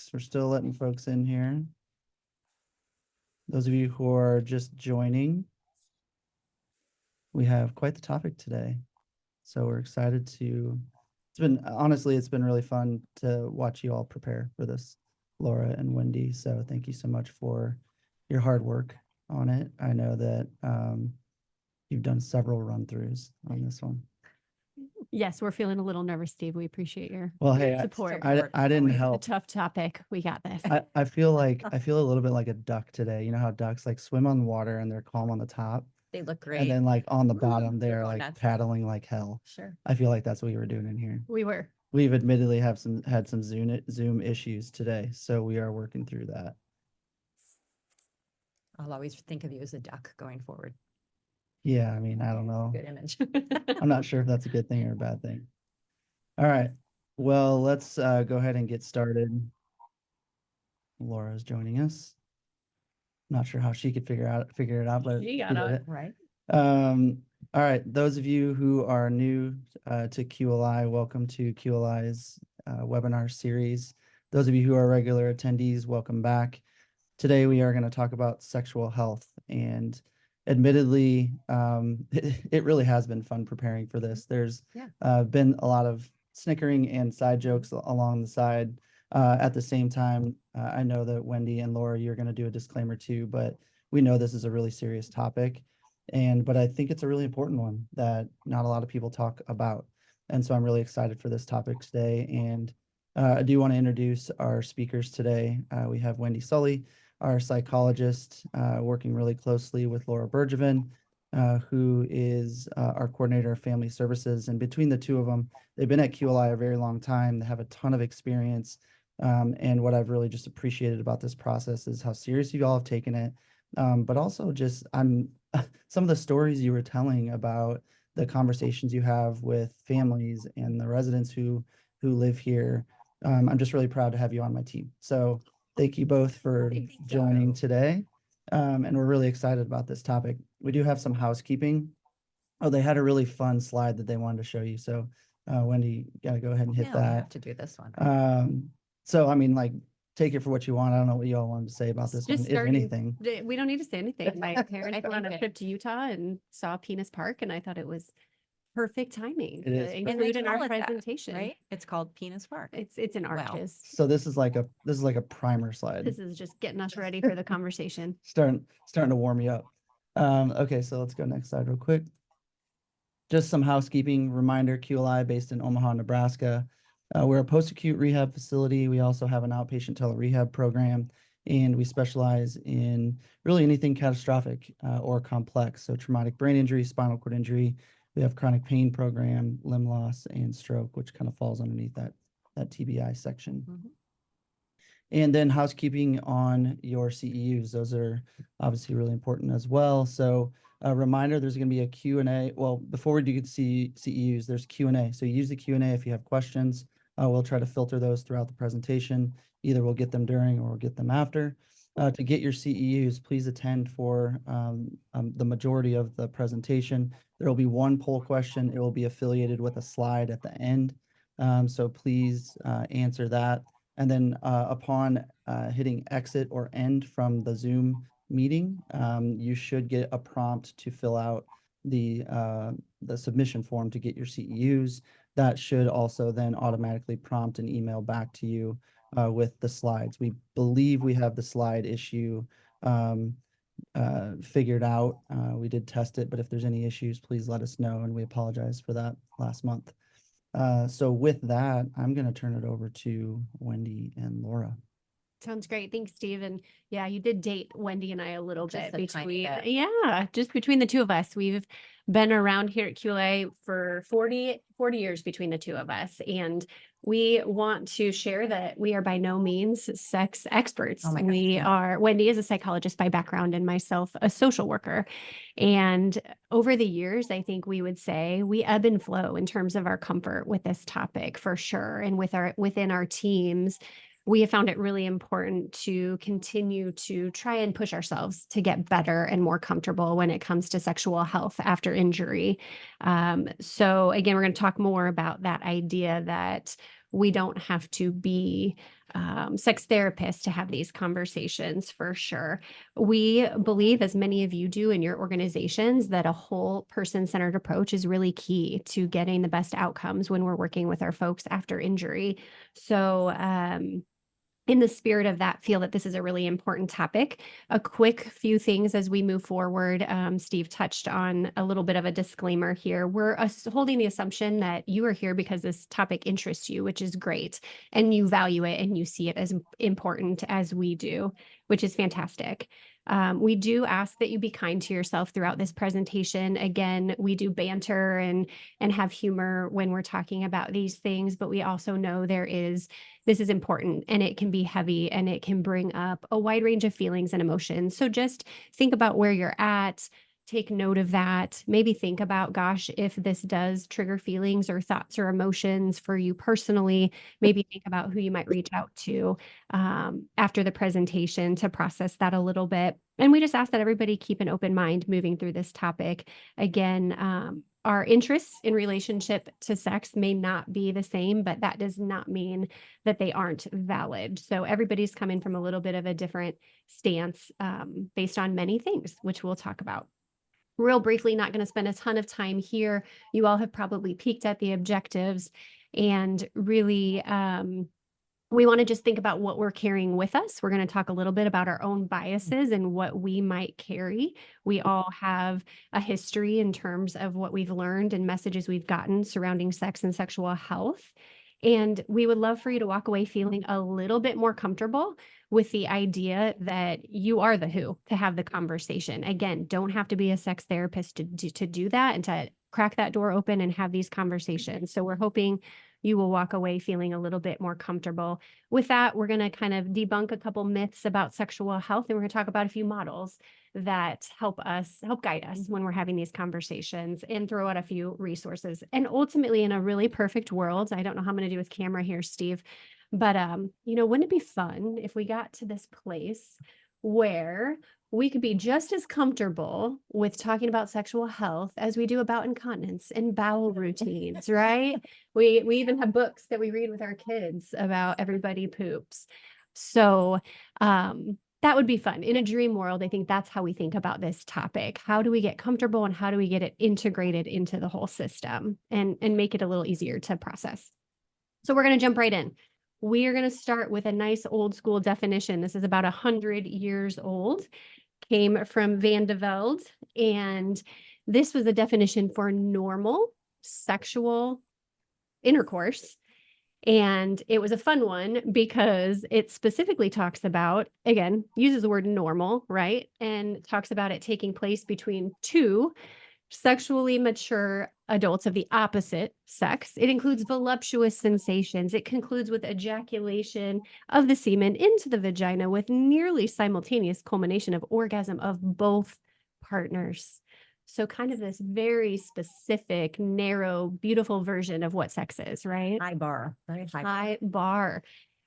folks. We're still letting folks in here. Those of you who are just joining, we have quite the topic today. So we're excited to, it's been really fun to watch you all prepare for this, Laura and Wendy. So thank you so much for your hard work on it. I know that you've done several run-throughs on this one. Yes, we're feeling a little nervous, Steve. We appreciate your support. I didn't It's a help. tough topic. We got this. I feel a little bit like a duck today. You know how ducks like swim on water and they're calm on the top, They look great. and then like on the bottom they're going like nuts. paddling like hell. Sure. I feel like that's what we were doing in here. We were. We've admittedly had some Zoom issues today, so we are working through that. I'll always think of you as a duck going forward. Yeah, I mean, I don't know. Good image. I'm not sure if that's a good thing or a bad thing. All right. Well, let's go ahead and get started. Laura's joining us. Not sure how she could figure it out, but She got did on. it. Right. All right. Those of you who are new to QLI, welcome to QLI's webinar series. Those of you who are regular attendees, welcome back. Today we are going to talk about sexual health, and admittedly, it really has been fun preparing for this. There's been a lot of snickering and side jokes along the side. At the same time, I know that Wendy and Laura, you're going to do a disclaimer too, but we know this is a really serious topic, but I think it's a really important one that not a lot of people talk about. And so I'm really excited for this topic today. And I do want to introduce our speakers today. We have Wendy Sully, our psychologist, working really closely with Laura Bergevin, who is our coordinator of family services. And between the two of them, they've been at QLI a very long time. They have a ton of experience. And what I've really just appreciated about this process is how serious you all have taken it. But also just some of the stories you were telling about the conversations you have with families and the residents who live here. I'm just really proud to have you on my team. So thank you both for joining today. And we're really excited about this topic. We do have some housekeeping. Oh, they had a really fun slide that they wanted to show you. So Wendy, got to go ahead and hit that. We have to do this one. So, I mean, like, take it for what you want. I don't know what you all wanted to say about this one, if anything. We don't need to say anything. My parents went on a trip to Utah and saw Penis Park, and I thought it was perfect timing to include in our presentation. Right? It's called Penis Park. It's in arches. So this is like a primer slide. This is just getting us ready for the conversation. Starting to warm you up. Okay, so let's go next slide real quick. Just some housekeeping reminder, QLI based in Omaha, Nebraska. We're a post-acute rehab facility. We also have an outpatient tele-rehab program, and we specialize in really anything catastrophic or complex. So traumatic brain injury, spinal cord injury. We have chronic pain program, limb loss, and stroke, which kind of falls underneath that TBI section. Mm-hmm. And then housekeeping on your CEUs. Those are obviously really important as well. So a reminder, there's going to be a Q&A. Well, before we do CEUs, there's Q&A. So use the Q&A if you have questions. We'll try to filter those throughout the presentation. Either we'll get them during or we'll get them after. To get your CEUs, please attend for the majority of the presentation. There will be one poll question. It will be affiliated with a slide at the end. So please answer that. And then upon hitting exit or end from the Zoom meeting, you should get a prompt to fill out the submission form to get your CEUs. That should also then automatically prompt an email back to you with the slides. We believe we have the slide issue figured out. We did test it, but if there's any issues, please let us know, and we apologize for that last month. So with that, I'm going to turn it over to Wendy and Laura. Sounds great. Thanks, Steve. And yeah, you did date Wendy and I a little bit between, just between the two of us. We've been around here at QLA for 40 years between the two of us. And we want to share that we are by no means sex experts. Oh my gosh, Wendy is a psychologist by background and myself a social worker. And over the years, I think we would say we ebb and flow in terms of our comfort with this topic for sure. And within our teams, we have found it really important to continue to try and push ourselves to get better and more comfortable when it comes to sexual health after injury. So again, we're going to talk more about that idea that We don't have to be sex therapists to have these conversations for sure. We believe, as many of you do in your organizations, that a whole person-centered approach is really key to getting the best outcomes when we're working with our folks after injury. So, in the spirit of that, feel that this is a really important topic. A quick few things as we move forward. Steve touched on a little bit of a disclaimer here. We're holding the assumption that you are here because this topic interests you, which is great, and you value it and you see it as important as we do, which is fantastic. We do ask that you be kind to yourself throughout this presentation. Again, we do banter and have humor when we're talking about these things, but we also know this is important, and it can be heavy, and it can bring up a wide range of feelings and emotions. So just think about where you're at. Take note of that. Maybe think about, gosh, if this does trigger feelings or thoughts or emotions for you personally, maybe think about who you might reach out to after the presentation to process that a little bit. And we just ask that everybody keep an open mind moving through this topic. Again, our interests in relationship to sex may not be the same, but that does not mean that they aren't valid. So everybody's coming from a little bit of a different stance based on many things, which we'll talk about. Real briefly, not going to spend a ton of time here. You all have probably peeked at the objectives, and really we want to just think about what we're carrying with us. We're going to talk a little bit about our own biases and what we might carry. We all have a history in terms of what we've learned and messages we've gotten surrounding sex and sexual health. And we would love for you to walk away feeling a little bit more comfortable with the idea that you are the who to have the conversation. Again, don't have to be a sex therapist to do that and to crack that door open and have these conversations. So we're hoping you will walk away feeling a little bit more comfortable. With that, we're going to kind of debunk a couple myths about sexual health, and we're going to talk about a few models that help guide us when we're having these conversations, and throw out a few resources. And ultimately, in a really perfect world, I don't know how I'm going to do with camera here, Steve, but wouldn't it be fun if we got to this place where we could be just as comfortable with talking about sexual health as we do about incontinence and bowel routines, right? We even have books that we read with our kids about everybody poops. So that would be fun. In a dream world, I think that's how we think about this topic. How do we get comfortable, and how do we get it integrated into the whole system and make it a little easier to process? So we're going to jump right in. We are going to start with a nice old school definition. This is about 100 years old, came from Van de Velde, and this was a definition for normal sexual intercourse. And it was a fun one because it specifically talks about, again, uses the word normal, right? And talks about it taking place between two sexually mature adults of the opposite sex. It includes voluptuous sensations. It concludes with ejaculation of the semen into the vagina with nearly simultaneous culmination of orgasm of both partners. So kind of this very specific, narrow, beautiful version of what sex is, right? High bar, very high. High bar.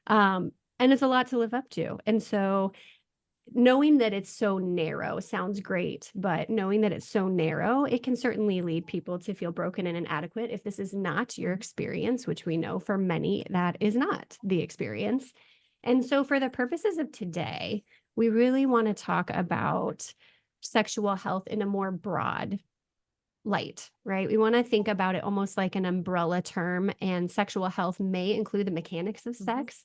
And it's a lot to live up to. And so knowing that it's so narrow sounds great, but knowing that it's so narrow, it can certainly lead people to feel broken and inadequate if this is not your experience, which we know for many that is not the experience. And so for the purposes of today, we really want to talk about sexual health in a more broad light, right? We want to think about it almost like an umbrella term, and sexual health may include the mechanics of sex,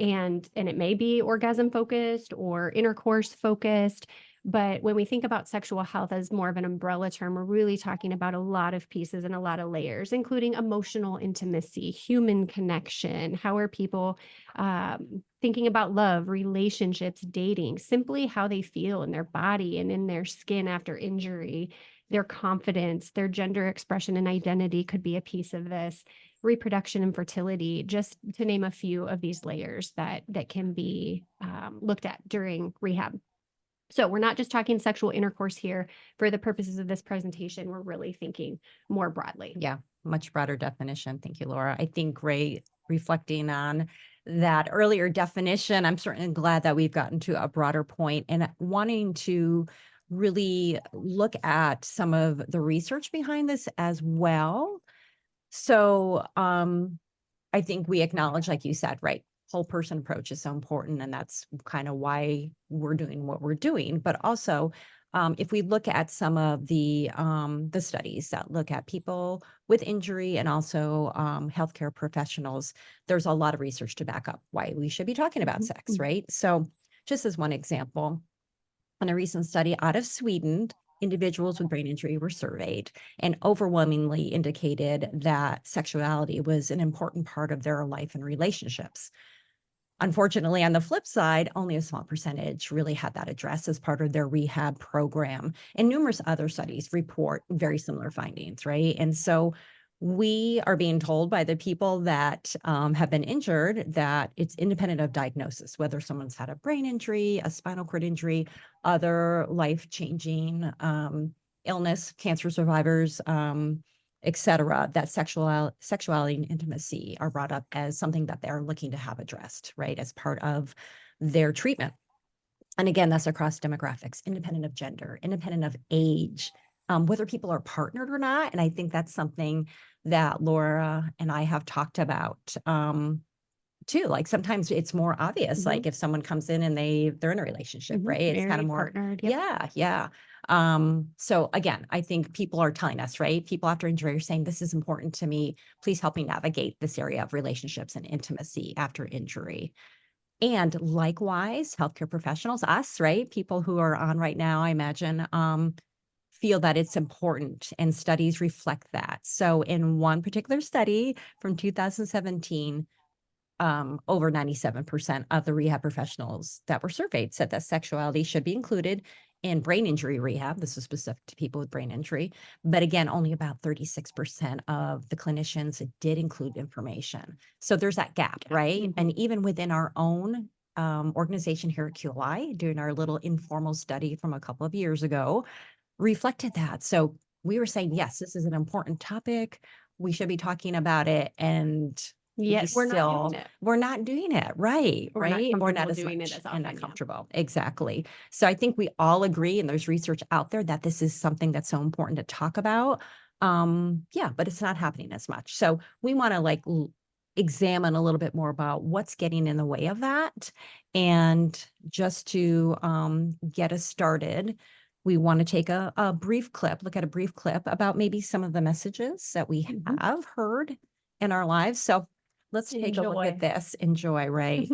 and it may be orgasm focused or intercourse focused. But when we think about sexual health as more of an umbrella term, we're really talking about a lot of pieces and a lot of layers, including emotional intimacy, human connection. How are people thinking about love, relationships, dating, simply how they feel in their body and in their skin after injury. Their confidence, their gender expression and identity could be a piece of this. Reproduction and fertility, just to name a few of these layers that can be looked at during rehab. So we're not just talking sexual intercourse here. For the purposes of this presentation, we're really thinking more broadly. Yeah, much broader definition. Thank you, Laura. I think, Ray, reflecting on that earlier definition, I'm certainly glad that we've gotten to a broader point and wanting to really look at some of the research behind this as well. So I I think we acknowledge, like you said, right, whole person approach is so important, and that's kind of why we're doing what we're doing. But also, if we look at some of the studies that look at people with injury and also healthcare professionals, there's a lot of research to back up why we should be talking about sex, right? So just as one example, on a recent study out of Sweden, individuals with brain injury were surveyed and overwhelmingly indicated that sexuality was an important part of their life and relationships. Unfortunately, on the flip side, only a small percentage really had that addressed as part of their rehab program. And numerous other studies report very similar findings, right? And so we are being told by the people that have been injured that it's independent of diagnosis, whether someone's had a brain injury, a spinal cord injury, other life-changing illness, cancer survivors, et cetera, that sexuality and intimacy are brought up as something that they're looking to have addressed, right, as part of their treatment. And again, that's across demographics, independent of gender, independent of age, whether people are partnered or not. And I think that's something that Laura and I have talked about too. Like sometimes it's more obvious, like if someone comes in and they're in a relationship, right? It's kind of more partnered. yeah. So again, I think people are telling us, right? People after injury are saying, this is important to me. Please help me navigate this area of relationships and intimacy after injury. And likewise, healthcare professionals, us, right? People who are on right now, I imagine, feel that it's important, and studies reflect that. So in one particular study from 2017, over 97% of the rehab professionals that were surveyed said that sexuality should be included in brain injury rehab. This is specific to people with brain injury. But again, only about 36% of the clinicians did include information. So there's that gap, right? And even within our own organization here at QLI, doing our little informal study from a couple of years ago, reflected that. So we were saying, yes, this is an important topic. We should be talking about it. And Yet we're not doing it. We're not doing it. Right. We're not Right. We're not comfortable as doing much it as and often, not yeah. comfortable. Exactly. So I think we all agree, and there's research out there that this is something that's so important to talk about. Yeah, but it's not happening as much. So we want to examine a little bit more about what's getting in the way of that. And just to get us started, we want to take a look at a brief clip about maybe some of the messages that we have heard in our lives. So let's take a look at this. Enjoy, right?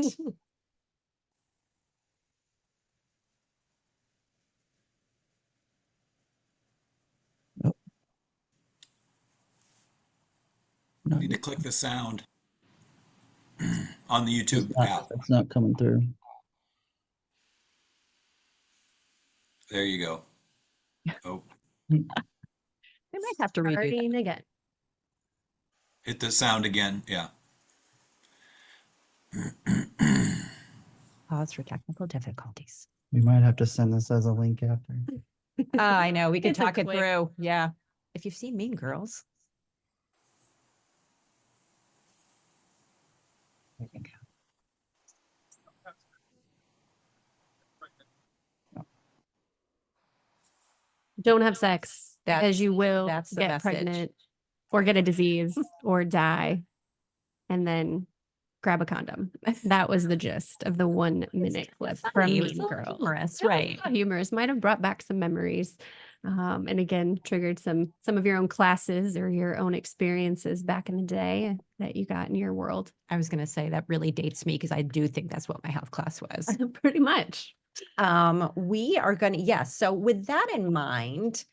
No, Need to click the sound on the YouTube app. it's not coming through. There you go. Oh, We might have to redo that. Starting again. hit the sound again. Yeah. Pause for technical difficulties. We might have to send this as a link after. I know, we could It's a talk it quick- through. Yeah. If you've seen Mean Girls. Don't have sex as you will that's the get message. pregnant or get a disease or die, and then grab a condom. That was the gist of the 1 minute clip from Funny, it Mean was a little Girls. humorous, Yeah, right? humorous might have brought back some memories, and again triggered some of your own classes or your own experiences back in the day that you got in your world. I was going to say that really dates me because I do think that's what my health class was. Pretty much. We are going to, yes. So with that in mind,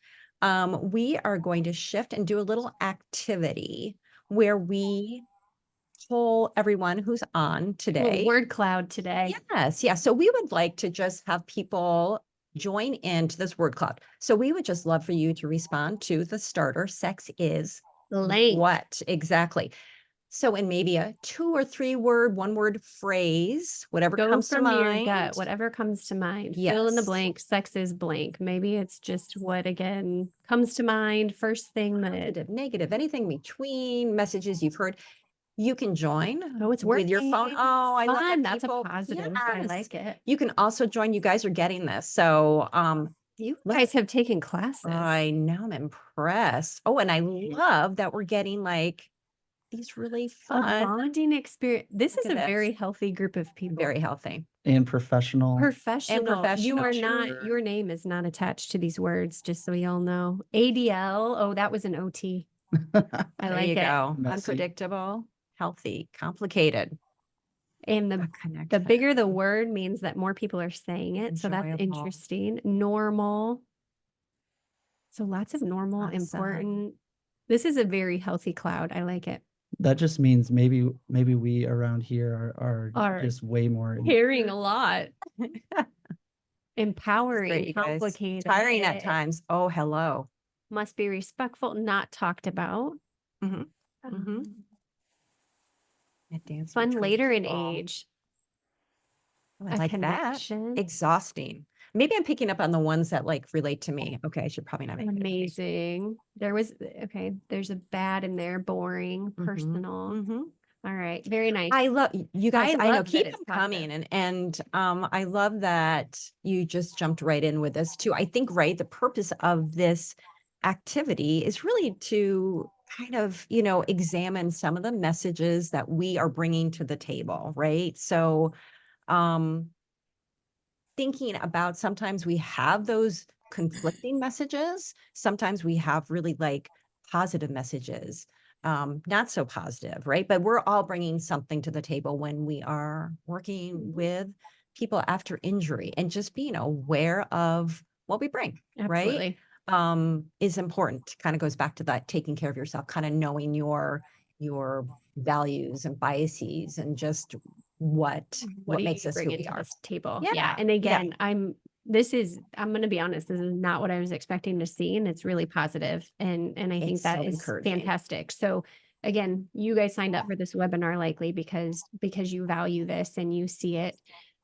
we are going to shift and do a little activity where we poll everyone who's on Little today. word cloud today. Yes. Yeah. So we would like to just have people join into this word cloud. So we would just love for you to respond to the starter. Sex is Blank. what? Exactly. So in maybe a 2 or 3 word, 1 word phrase, whatever Go comes to from your mind. gut, whatever comes to mind. Fill in the Yes. blank. Sex is blank. Maybe it's just what again comes to mind. First thing that Positive, negative, anything between, messages you've heard. You can join oh, it's with your phone. working. Oh, I love Fun. that That's a people. positive. I Yes. like it. You can also join. You guys are getting this. So You Look- guys have taken classes. I know, I'm impressed. Oh, and I love that we're getting like these really A fun, bonding experience. This Look is at a this. very healthy group of people. very healthy. And professional. Professional. You are professional. not, Sure. your name is not attached to these words, just so y'all know. ADL. Oh, that was an OT. I There like you it. go. Messy. Unpredictable, healthy, complicated, And but the connected. bigger the word means that more people are saying it. So that's Enjoyable. interesting. Normal. So lots of normal, Awesome. important. This is a very healthy cloud. I like it. That just means maybe we around here are Are just way more. Caring a lot. Great, Empowering, you guys. complicated. Tiring at times. Oh, hello. Must be respectful, not talked about. Mhm. Mhm. Um, Advanced Fun retrieval later in ball. age. Oh, I A like that. connection. Exhausting. Maybe I'm picking up on the ones that like relate to me. Okay, I should probably not make it a thing. Amazing. There was, okay, there's a bad in there, boring, personal. Mhm. All right, very nice. I love you guys. I I know, love that keep it's them coming, positive. and I love that you just jumped right in with this too. I think the purpose of this activity is really to kind of examine some of the messages that we are bringing to the table, right? So, thinking about sometimes we have those conflicting messages, sometimes we have really like positive messages, not so positive, right? But we're all bringing something to the table when we are working with people after injury, and just being aware of what we bring, right? Absolutely. Is important. Kind of goes back to that taking care of yourself, kind of knowing your values and biases, and just what do makes you us who bring we into are. this table? Yeah, Yeah. And yeah. again, I'm going to be honest, this is not what I was expecting to see. And it's really positive. And I think It's that so is encouraging. fantastic. So again, you guys signed up for this webinar likely because you value this and you see it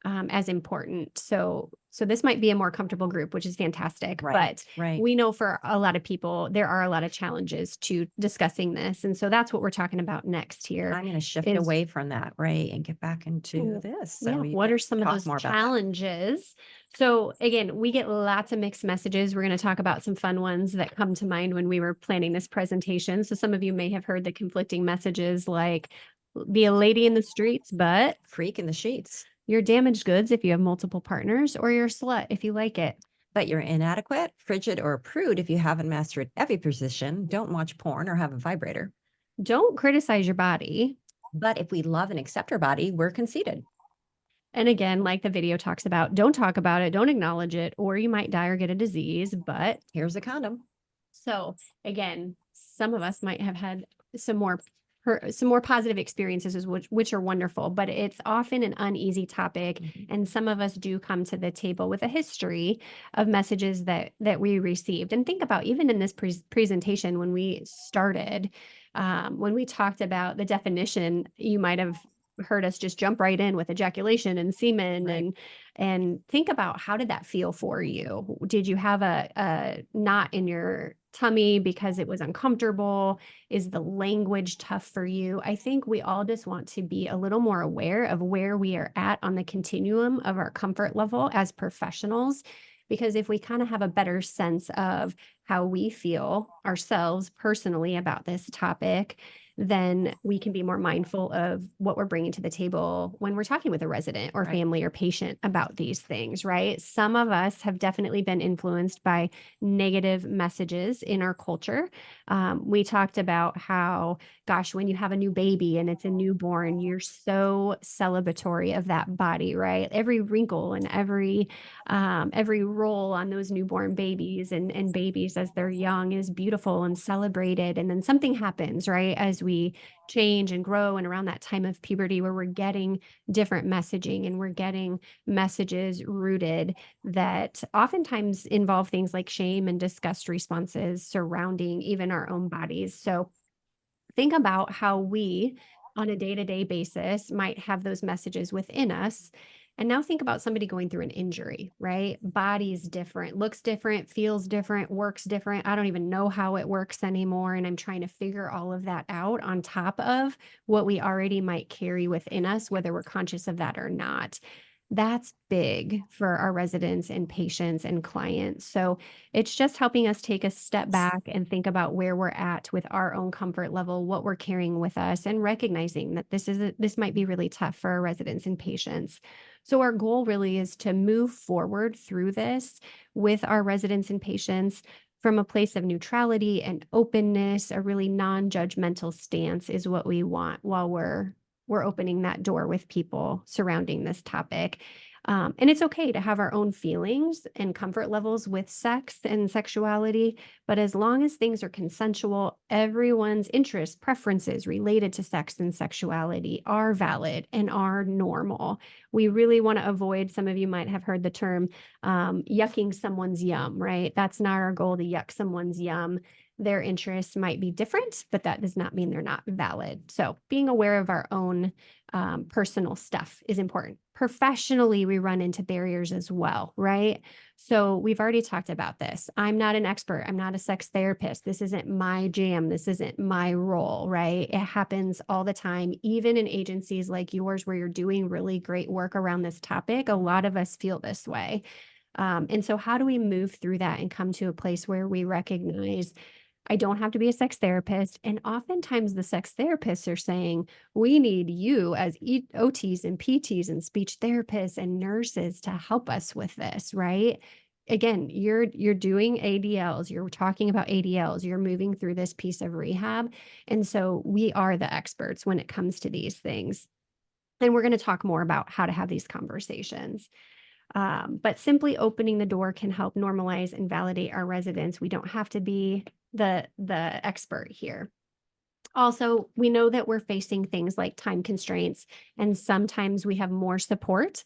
as important. So this might be a more comfortable group, which is fantastic. Right, But right. we know for a lot of people, there are a lot of challenges to discussing this. And so that's what we're talking about next here. I'm going to shift is- away from that, right, and get back into this. So Yeah. you What can are some of talk those more about that. challenges? So again, we get lots of mixed messages. We're going to talk about some fun ones that come to mind when we were planning this presentation. So some of you may have heard the conflicting messages like be a lady in the streets, but Freak in the sheets, you're damaged goods if you have multiple partners, or you're a slut if you like it. but you're inadequate, frigid, or a prude if you haven't mastered every position. Don't watch porn or have a vibrator. Don't criticize your body. But if we love and accept our body, we're conceited. And again, like the video talks about, don't talk about it, don't acknowledge it, or you might die or get a disease. But Here's a condom. so again, some of us might have had some more positive experiences, which are wonderful, but it's often an uneasy topic. Mhm. And some of us do come to the table with a history of messages that we received. And think about, even in this presentation, when we started, when we talked about the definition, you might have heard us just jump right in with ejaculation and semen. Right. And think about, how did that feel for you? Did you have a knot in your tummy because it was uncomfortable? Is the language tough for you? I think we all just want to be a little more aware of where we are at on the continuum of our comfort level as professionals. Because if we kind of have a better sense of how we feel ourselves personally about this topic, then we can be more mindful of what we're bringing to the table when we're talking with a resident or Right. family or patient about these things, right? Some of us have definitely been influenced by negative messages in our culture. We talked about how, gosh, when you have a new baby and it's a newborn, you're so celebratory of that body, right? Every wrinkle and every roll on those newborn babies and babies as they're young is beautiful and celebrated. And then something happens, right? As we change and grow, and around that time of puberty where we're getting different messaging and we're getting messages rooted that oftentimes involve things like shame and disgust responses surrounding even our own bodies. So think about how we, on a day-to-day basis, might have those messages within us. And now think about somebody going through an injury, right? Body's different, looks different, feels different, works different. I don't even know how it works anymore. And I'm trying to figure all of that out on top of what we already might carry within us, whether we're conscious of that or not. That's big for our residents and patients and clients. So it's just helping us take a step back and think about where we're at with our own comfort level, what we're carrying with us, and recognizing that this might be really tough for our residents and patients. So our goal really is to move forward through this with our residents and patients from a place of neutrality and openness. A really non-judgmental stance is what we want while we're opening that door with people surrounding this topic. And it's okay to have our own feelings and comfort levels with sex and sexuality, but as long as things are consensual, everyone's interests, preferences related to sex and sexuality are valid and are normal. We really want to avoid, some of you might have heard the term yucking someone's yum, right? That's not our goal, to yuck someone's yum. Their interests might be different, but that does not mean they're not valid. So being aware of our own personal stuff is important. Professionally, we run into barriers as well, right? So we've already talked about this. I'm not an expert. I'm not a sex therapist. This isn't my jam. This isn't my role, right? It happens all the time, even in agencies like yours where you're doing really great work around this topic. A lot of us feel this way. And so how do we move through that and come to a place where we recognize I don't have to be a sex therapist? And oftentimes the sex therapists are saying, we need you as OTs and PTs and speech therapists and nurses to help us with this, right? Again, you're doing ADLs, you're talking about ADLs, you're moving through this piece of rehab. And so we are the experts when it comes to these things. And we're going to talk more about how to have these conversations. But simply opening the door can help normalize and validate our residents. We don't have to be the expert here. Also, we know that we're facing things like time constraints, and sometimes we have more support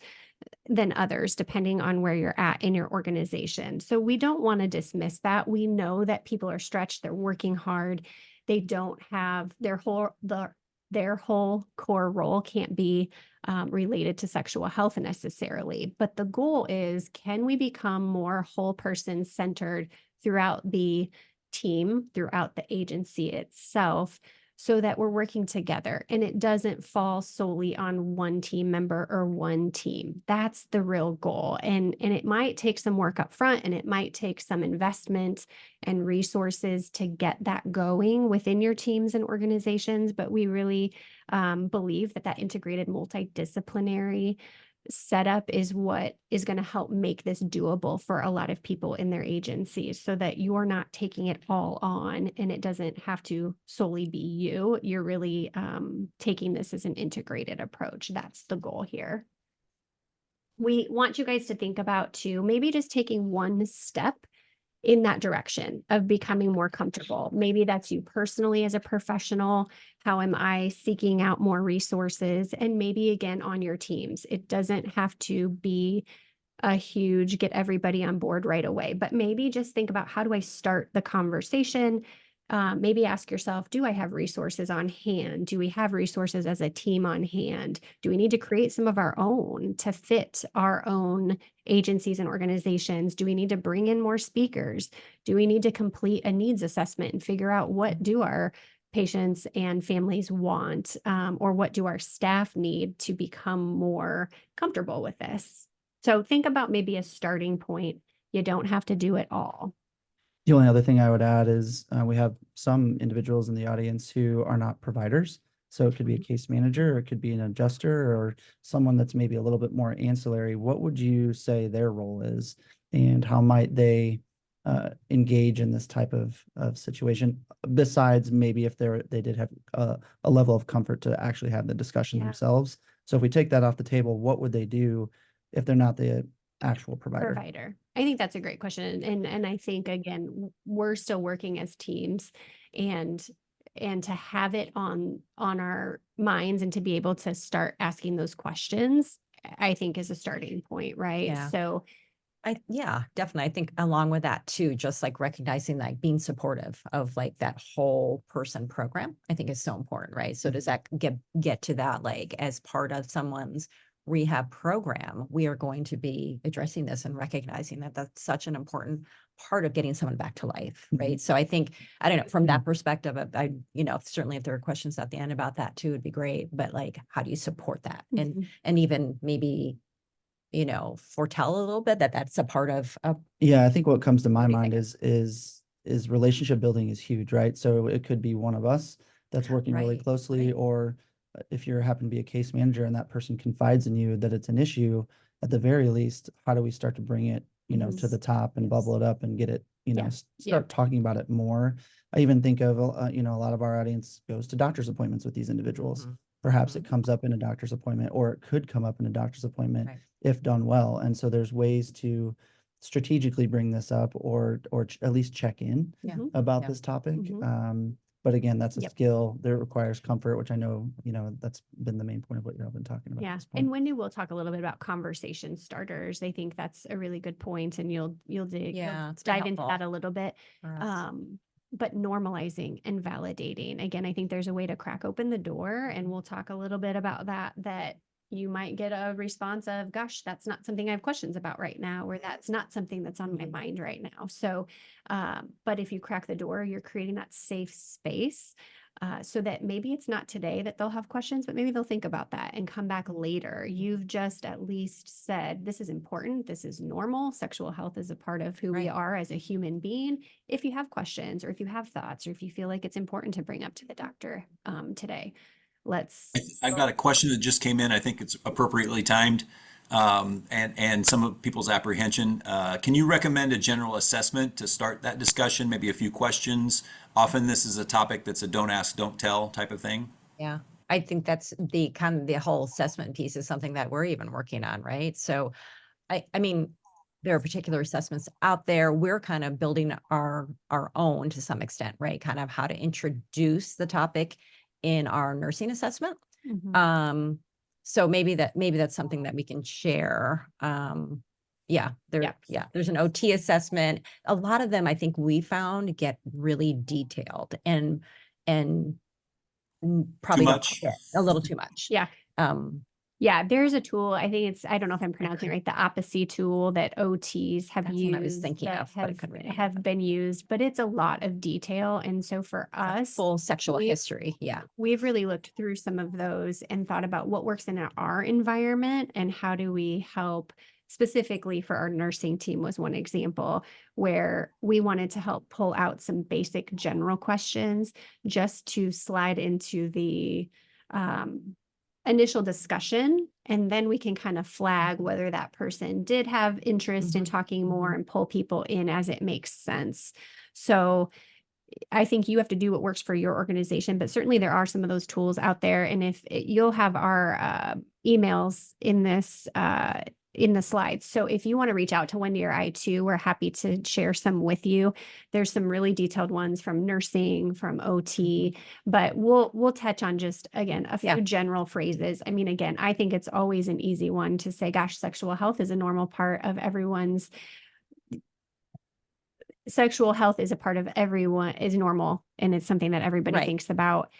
than others, depending on where you're at in your organization. So we don't want to dismiss that. We know that people are stretched, they're working hard, they don't have their whole core role can't be related to sexual health necessarily. But the goal is, can we become more whole person centered throughout the team, throughout the agency itself, so that we're working together and it doesn't fall solely on one team member or one team. That's the real goal. And it might take some work up front, and it might take some investment and resources to get that going within your teams and organizations. But we really believe that integrated multidisciplinary setup is what is going to help make this doable for a lot of people in their agencies, so that you're not taking it all on and it doesn't have to solely be you. You're really taking this as an integrated approach. That's the goal here. We want you guys to think about too, maybe just taking one step in that direction of becoming more comfortable. Maybe that's you personally as a professional. How am I seeking out more resources? And maybe again on your teams. It doesn't have to be a huge get everybody on board right away, but maybe just think about, how do I start the conversation? Maybe ask yourself, do I have resources on hand? Do we have resources as a team on hand? Do we need to create some of our own to fit our own agencies and organizations? Do we need to bring in more speakers? Do we need to complete a needs assessment and figure out what do our patients and families want, or what do our staff need to become more comfortable with this? So think about maybe a starting point. You don't have to do it all. The only other thing I would add is we have some individuals in the audience who are not providers. So it could be a case manager, or it could be an adjuster, or someone that's maybe a little bit more ancillary. What would you say their role is, and how might they engage in this type of situation, besides maybe if they did have a level of comfort to actually have the discussion themselves? So if we take that off the table, what would they do if they're not the actual provider? I think that's a great question. And I think, again, we're still working as teams, and to have it on our minds and to be able to start asking those questions, I think is a starting point, right? Yeah. So yeah, definitely. I think along with that too, just like recognizing, like being supportive of like that whole person program, I think is so important, right? So does that get to that, like as part of someone's rehab program, we are going to be addressing this and recognizing that that's such an important part of getting someone back to life, right? So I think, I don't know, from that perspective, I certainly if there are questions at the end about that too, it'd be great. But like, how do you support that? And even maybe foretell a little bit that that's a part of Yeah, I think what comes to my What do you mind think? is relationship building is huge, right? So it could be one of us that's working really Right, closely, right. or if you happen to be a case manager and that person confides in you that it's an issue, at the very least, how do we start to bring it, to the Yes. top and Yes. bubble it up and get it, Yeah. start talking about it more. I even think of, a lot of our audience goes to doctor's appointments with these individuals. Mhm, Perhaps mhm. it comes up in a doctor's appointment, or it could come up in a doctor's appointment Right. if done well. And so there's ways to strategically bring this up, or at least check in Yeah. Mhm. about Yeah. this topic. Mhm. But again, that's a Yep. skill that requires comfort, which I know, that's been the main point of what y'all been talking about at Yeah. this point. And Wendy will talk a little bit about conversation starters. I think that's a really good point, and you'll Yeah, it's been dive into that helpful a little bit. for us. But normalizing and validating. Again, I think there's a way to crack open the door, and we'll talk a little bit about that you might get a response of, gosh, that's not something I have questions about right now, or that's not something that's on my mind right now. So, but if you crack the door, you're creating that safe space. So that maybe it's not today that they'll have questions, but maybe they'll think about that and come back later. You've just at least said, this is important. This is normal. Sexual health is a part of who we Right. are as a human being. If you have questions, or if you have thoughts, or if you feel like it's important to bring up to the doctor today, let's. I've got a question that just came in. I think it's appropriately timed, and some of people's apprehension. Can you recommend a general assessment to start that discussion? Maybe a few questions. Often this is a topic that's a don't ask, don't tell type of thing. Yeah. I think that's the whole assessment piece is something that we're even working on, right? So I mean, there are particular assessments out there. We're kind of building our own to some extent, right? Kind of how to introduce the topic in our nursing assessment. Mhm. So maybe that's something that we can share. Yeah, there's an OT assessment. A lot of them I think we found get really detailed and Too probably don't much? fit a little too much. Yeah. Um, Yeah, there's a tool. I think I don't know if I'm pronouncing it right, the Opposite tool that OTs have That's what I was used, thinking that of, but I couldn't remember. have been used, but it's a lot of detail. And so for us, Full sexual we- history. Yeah. we've really looked through some of those and thought about what works in our environment and how do we help. Specifically for our nursing team was one example where we wanted to help pull out some basic general questions just to slide into the initial discussion, and then we can kind of flag whether that person did have interest in Mhm. talking more and pull people in as it makes sense. So I think you have to do what works for your organization, but certainly there are some of those tools out there. And if you'll have our emails in the slides. So if you want to reach out to Wendy or I too, we're happy to share some with you. There's some really detailed ones from nursing, from OT, but we'll touch on just again a few Yeah. general phrases. I mean, again, I think it's always an easy one to say, gosh, sexual health is a normal part of everyone's. Sexual health is a part of everyone, is normal, and it's something that everybody Right. thinks about.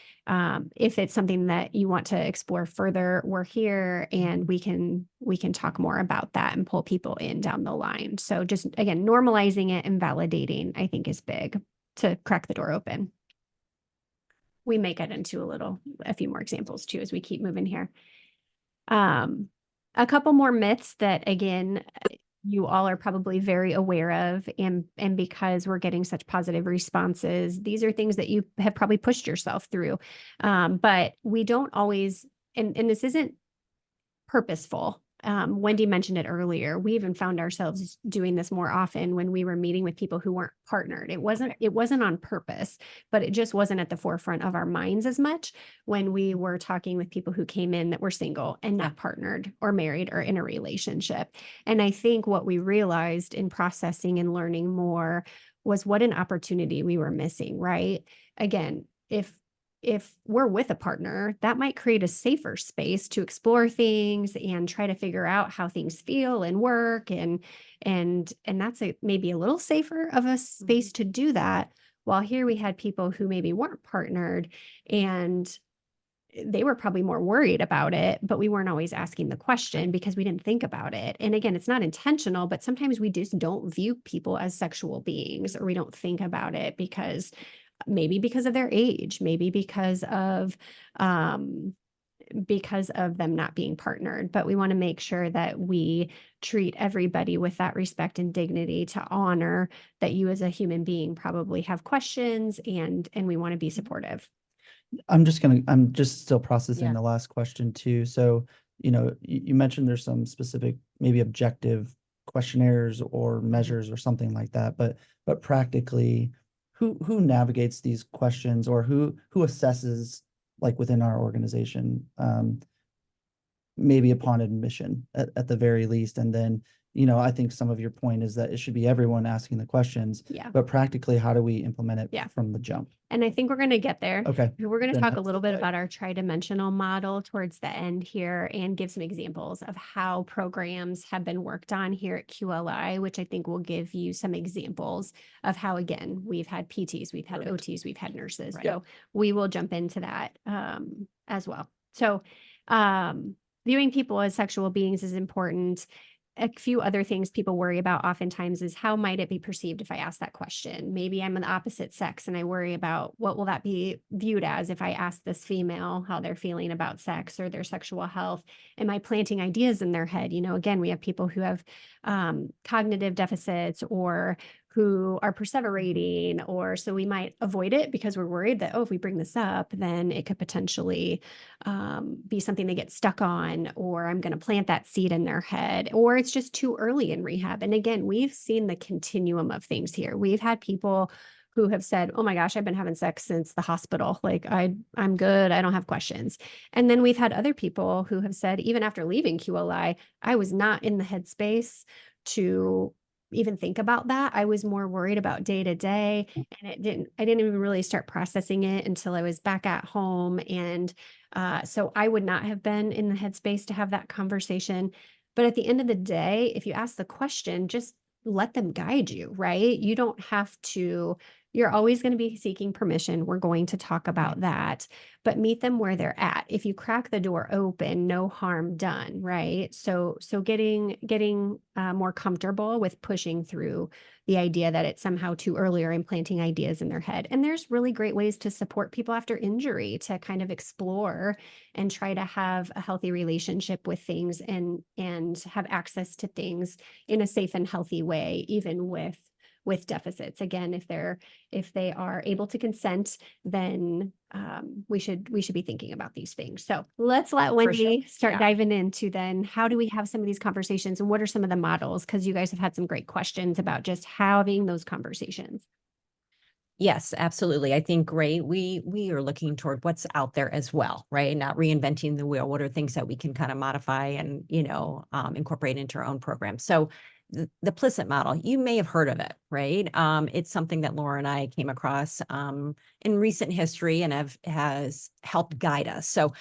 If it's something that you want to explore further, we're here and we can talk more about that and pull people in down the line. So just again, normalizing it and validating, I think, is big to crack the door open. We may get into a few more examples too as we keep moving here. A couple more myths that again you all are probably very aware of, and because we're getting such positive responses, these are things that you have probably pushed yourself through. But we don't always, and this isn't purposeful. Wendy mentioned it earlier. We even found ourselves doing this more often when we were meeting with people who weren't partnered. It wasn't on purpose, but it just wasn't at the forefront of our minds as much when we were talking with people who came in that were single and not partnered or married or in a relationship. And I think what we realized in processing and learning more was what an opportunity we were missing, right? Again, if we're with a partner, that might create a safer space to explore things and try to figure out how things feel and work. And that's maybe a little safer of a space to do that. While here we had people who maybe weren't partnered and they were probably more worried about it, but we weren't always asking the question because we didn't think about it. And again, it's not intentional, but sometimes we just don't view people as sexual beings, or we don't think about it because maybe because of their age, maybe because of because of them not being partnered. But we want to make sure that we treat everybody with that respect and dignity to honor that you as a human being probably have questions, and we want to be supportive. I'm just still processing Yeah. the last question too. So, you mentioned there's some specific, maybe objective questionnaires or measures or something like that, but practically, who navigates these questions, or who assesses, like within our organization, maybe upon admission at the very least. And then, I think some of your point is that it should be everyone asking the questions, Yeah. but practically, how do we implement it Yeah. from the jump? And I think we're going to get there. Okay. We're going to Then talk a that's little bit okay. about our tri-dimensional model towards the end here, and give some examples of how programs have been worked on here at QLI, which I think will give you some examples of how, again, we've had PTs, we've had Perfect. OTs, we've had nurses. Right. So we will jump into that as well. So viewing people as sexual beings is important. A few other things people worry about oftentimes is, how might it be perceived if I ask that question? Maybe I'm an opposite sex and I worry about, what will that be viewed as if I ask this female how they're feeling about sex or their sexual health? Am I planting ideas in their head? Again, we have people who have cognitive deficits, or who are perseverating, or so we might avoid it because we're worried that, if we bring this up, then it could potentially be something they get stuck on, or I'm going to plant that seed in their head, or it's just too early in rehab. And again, we've seen the continuum of things here. We've had people who have said, oh my gosh, I've been having sex since the hospital. Like I'm good. I don't have questions. And then we've had other people who have said, even after leaving QLI, I was not in the headspace to even think about that. I was more worried about day to day, and I didn't even really start processing it until I was back at home. And so I would not have been in the headspace to have that conversation. But at the end of the day, if you ask the question, just let them guide you, right? You don't have to, you're always going to be seeking permission. We're going to talk about that, but meet them where they're at. If you crack the door open, no harm done, right? So getting more comfortable with pushing through the idea that it's somehow too early, or implanting ideas in their head. And there's really great ways to support people after injury to kind of explore and try to have a healthy relationship with things, and have access to things in a safe and healthy way, even with deficits. Again, if they are able to consent, then we should be thinking about these things. So let's let Wendy start diving into, then, how do we have some of these conversations, and what are some of the models? Because you guys have had some great questions about just having those conversations. Yes, absolutely. I think, great. We are looking toward what's out there as well, right? Not reinventing the wheel. What are things that we can kind of modify and, incorporate into our own program? So the Plisset model, you may have heard of it, right? It's something that Laura and I came across in recent history, and has helped guide us. So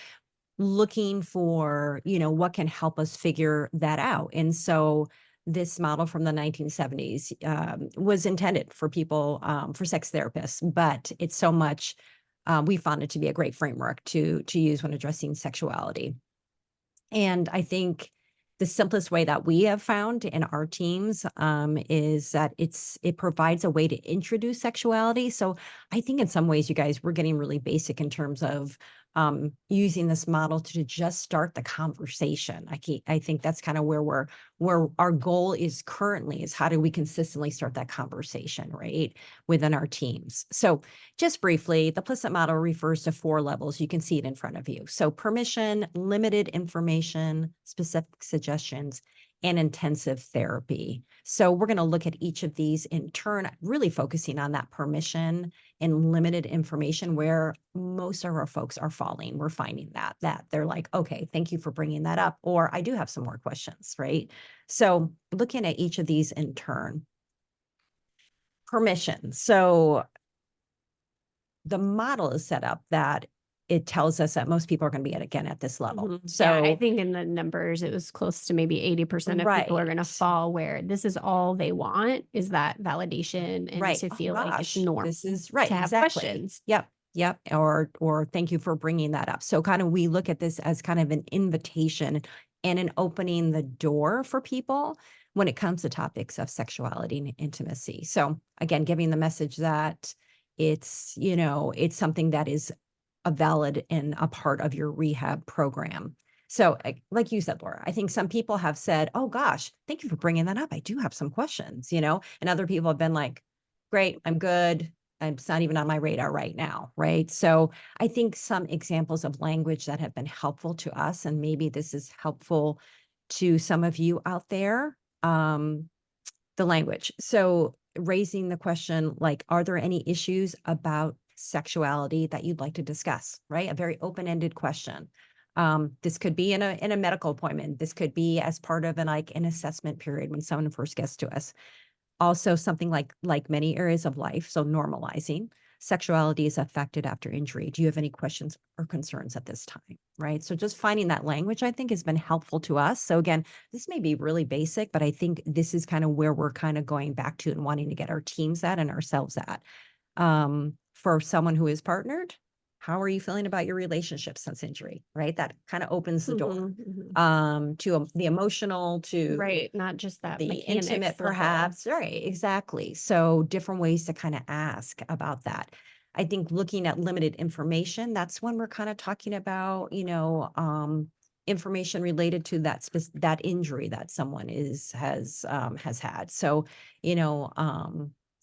looking for, what can help us figure that out. And so this model from the 1970s was intended for people, for sex therapists, but it's so much, we found it to be a great framework to use when addressing sexuality. And I think the simplest way that we have found in our teams is that it provides a way to introduce sexuality. So I think in some ways, you guys, we're getting really basic in terms of using this model to just start the conversation. I think that's kind of where our goal is currently, is how do we consistently start that conversation, right, within our teams. So just briefly, the Plisset model refers to 4 levels. You can see it in front of you. So permission, limited information, specific suggestions, and intensive therapy. So we're going to look at each of these in turn, really focusing on that permission and limited information, where most of our folks are falling. We're finding that they're like, okay, thank you for bringing that up, or I do have some more questions, right? So looking at each of these in turn. Permission. So the model is set up that it tells us that most people are going to be at this level. So yeah, I think in the numbers, it was close to maybe 80% of people are going to Right. fall where this is all they want, is that validation, and right. to Oh feel like it's gosh, normal this is right. to have Exactly. questions. Yep. Or thank you for bringing that up. So kind of, we look at this as kind of an invitation and an opening the door for people when it comes to topics of sexuality and intimacy. So again, giving the message that it's, it's something that is a valid and a part of your rehab program. So like you said, Laura, I think some people have said, oh gosh, thank you for bringing that up. I do have some questions, and other people have been like, great, I'm good. It's not even on my radar right now, right? So I think some examples of language that have been helpful to us, and maybe this is helpful to some of you out there, the language. So raising the question, like, are there any issues about sexuality that you'd like to discuss, right? A very open-ended question. This could be in a medical appointment. This could be as part of an assessment period when someone first gets to us. Also something like many areas of life. So normalizing sexuality is affected after injury. Do you have any questions or concerns at this time? Right. So just finding that language, I think, has been helpful to us. So again, this may be really basic, but I think this is kind of where we're kind of going back to and wanting to get our teams at and ourselves at. For someone who is partnered, how are you feeling about your relationship since injury? Right. That kind of opens the door to the emotional, to right, not just that the mechanics intimate, level. perhaps. Right, exactly. So different ways to kind of ask about that. I think looking at limited information, that's when we're kind of talking about, information related to that injury that someone has had. So,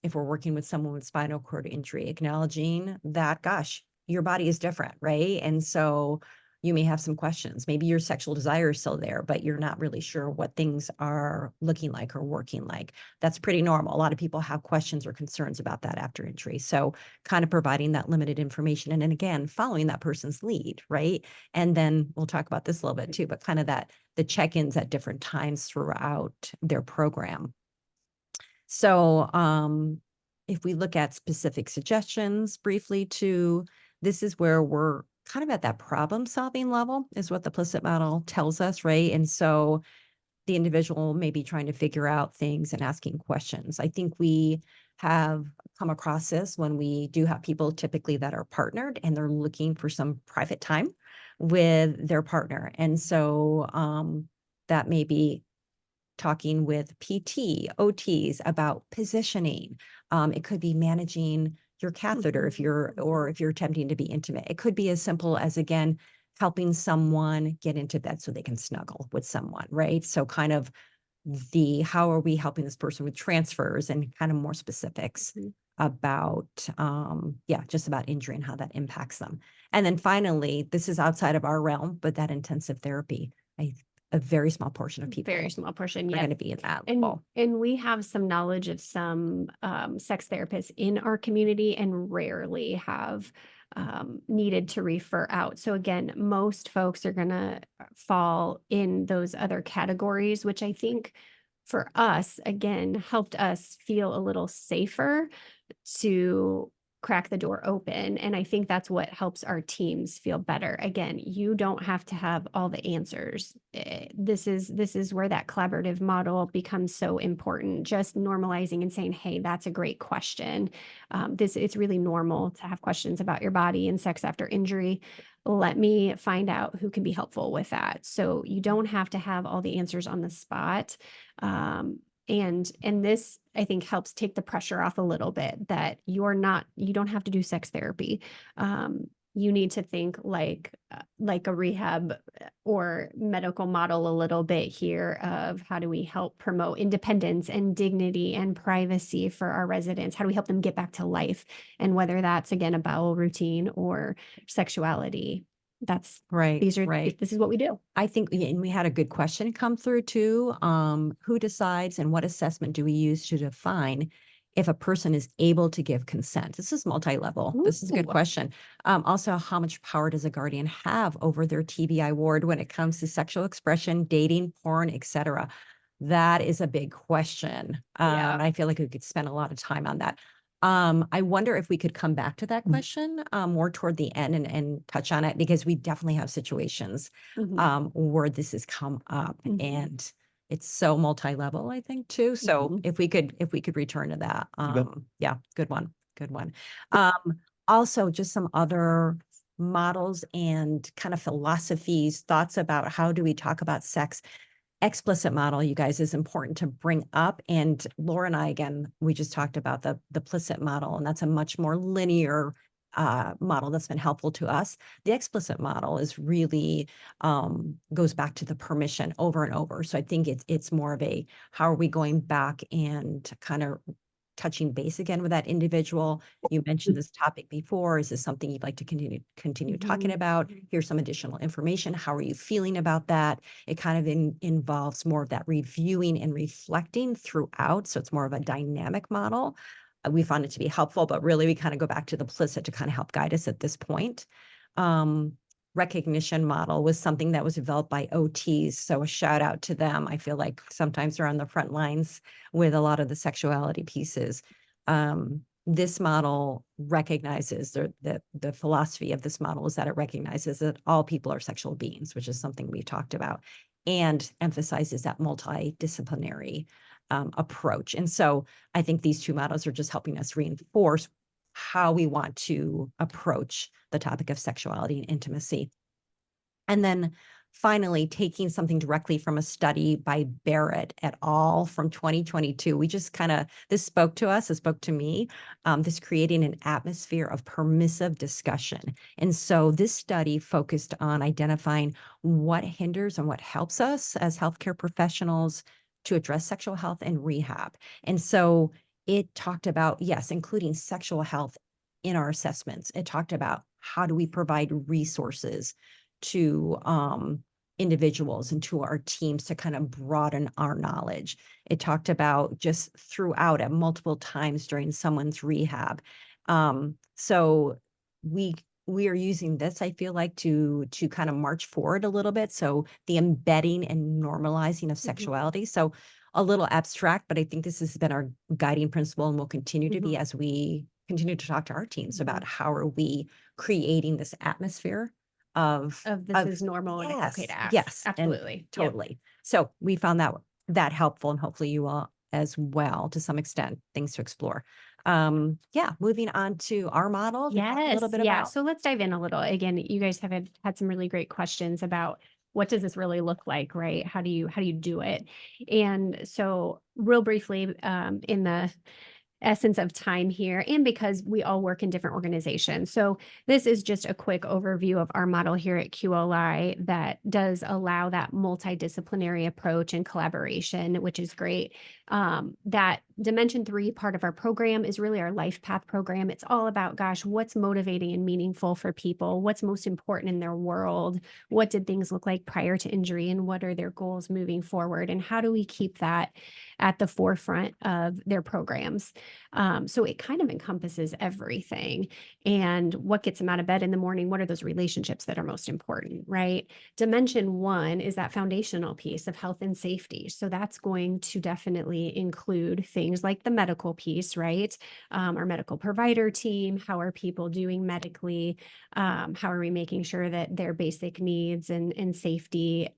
if we're working with someone with spinal cord injury, acknowledging that, gosh, your body is different, right? And so you may have some questions. Maybe your sexual desire is still there, but you're not really sure what things are looking like or working like. That's pretty normal. A lot of people have questions or concerns about that after injury. So kind of providing that limited information. And then again, following that person's lead, right? And then we'll talk about this a little bit too, but kind of the check-ins at different times throughout their program. So if we look at specific suggestions briefly too, this is where we're kind of at that problem solving level is what the implicit model tells us, right? And so the individual may be trying to figure out things and asking questions. I think we have come across this when we do have people typically that are partnered and they're looking for some private time with their partner. And so that may be talking with PT, OTs about positioning. It could be managing your catheter if you're attempting to be intimate. It could be as simple as, again, helping someone get into bed so they can snuggle with someone, right? So kind of how are we helping this person with transfers and kind of more specifics about, just about injury and how that impacts them. And then finally, this is outside of our realm, but that intensive therapy, a very small portion of people Very small portion, are yeah. going to be in that And, level. and we have some knowledge of some sex therapists in our community and rarely have needed to refer out. So again, most folks are going to fall in those other categories, which I think for us, again, helped us feel a little safer to crack the door open. And I think that's what helps our teams feel better. Again, you don't have to have all the answers. This is where that collaborative model becomes so important. Just normalizing and saying, hey, that's a great question. It's really normal to have questions about your body and sex after injury. Let me find out who can be helpful with that. So you don't have to have all the answers on the spot. And this, I think, helps take the pressure off a little bit that you don't have to do sex therapy. You need to think like a rehab or medical model a little bit here of how do we help promote independence and dignity and privacy for our residents? How do we help them get back to life? And whether that's, again, a bowel routine or sexuality, this is what we do. I think, and we had a good question come through too. Who decides and what assessment do we use to define if a person is able to give consent? This is multi-level. This is a good question. Also, how much power does a guardian have over their TBI ward when it comes to sexual expression, dating, porn, etc.? That is a big question. I feel like we could spend a lot of time on that. I wonder if we could come back to that question more toward the end and touch on it, because we definitely have situations where this has come up and it's so multi-level, I think, too. So if we could return to that. Good one. Also, just some other models and kind of philosophies, thoughts about how do we talk about sex. Explicit model, you guys, is important to bring up. And Laura and I, again, we just talked about the implicit model, and that's a much more linear model that's been helpful to us. The explicit model is really goes back to the permission over and over. So I think it's more of a, how are we going back and kind of touching base again with that individual? You mentioned this topic before. Is this something you'd like to continue talking about? Here's some additional information. How are you feeling about that? It kind of involves more of that reviewing and reflecting throughout. So it's more of a dynamic model. We found it to be helpful, but really we kind of go back to the implicit to kind of help guide us at this point. Recognition model was something that was developed by OTs. So a shout out to them. I feel like sometimes they're on the front lines with a lot of the sexuality pieces. This model recognizes the philosophy of this model is that it recognizes that all people are sexual beings, which is something we've talked about, and emphasizes that multidisciplinary approach. And so I think these two models are just helping us reinforce how we want to approach the topic of sexuality and intimacy. And then finally, taking something directly from a study by Barrett et al. From 2022, we just kind of, this spoke to us, it spoke to me, this creating an atmosphere of permissive discussion. And so this study focused on identifying what hinders and what helps us as healthcare professionals to address sexual health and rehab. And so it talked about, yes, including sexual health in our assessments. It talked about how do we provide resources to individuals and to our teams to kind of broaden our knowledge. It talked about just throughout at multiple times during someone's rehab. So we are using this, I feel like, to kind of march forward a little bit. So the embedding and normalizing of sexuality. So a little abstract, but I think this has been our guiding principle and will continue to be as we continue to talk to our teams about how are we creating this atmosphere of this is normal and it's okay to ask. Yes, Absolutely. Yep. totally. So we found that helpful, and hopefully you all as well to some extent, things to explore. Moving on to our model. To talk a little bit about. So let's dive in a little. Again, you guys have had some really great questions about what does this really look like, right? How do you do it? And so real briefly, in the essence of time here, and because we all work in different organizations. So this is just a quick overview of our model here at QLI that does allow that multidisciplinary approach and collaboration, which is great. That Dimension 3 part of our program is really our life path program. It's all about, gosh, what's motivating and meaningful for people? What's most important in their world? What did things look like prior to injury? And what are their goals moving forward? And how do we keep that at the forefront of their programs? So it kind of encompasses everything. And what gets them out of bed in the morning? What are those relationships that are most important, right? Dimension 1 is that foundational piece of health and safety. So that's going to definitely include things like the medical piece, right? Our medical provider team, how are people doing medically? How are we making sure that their basic needs and safety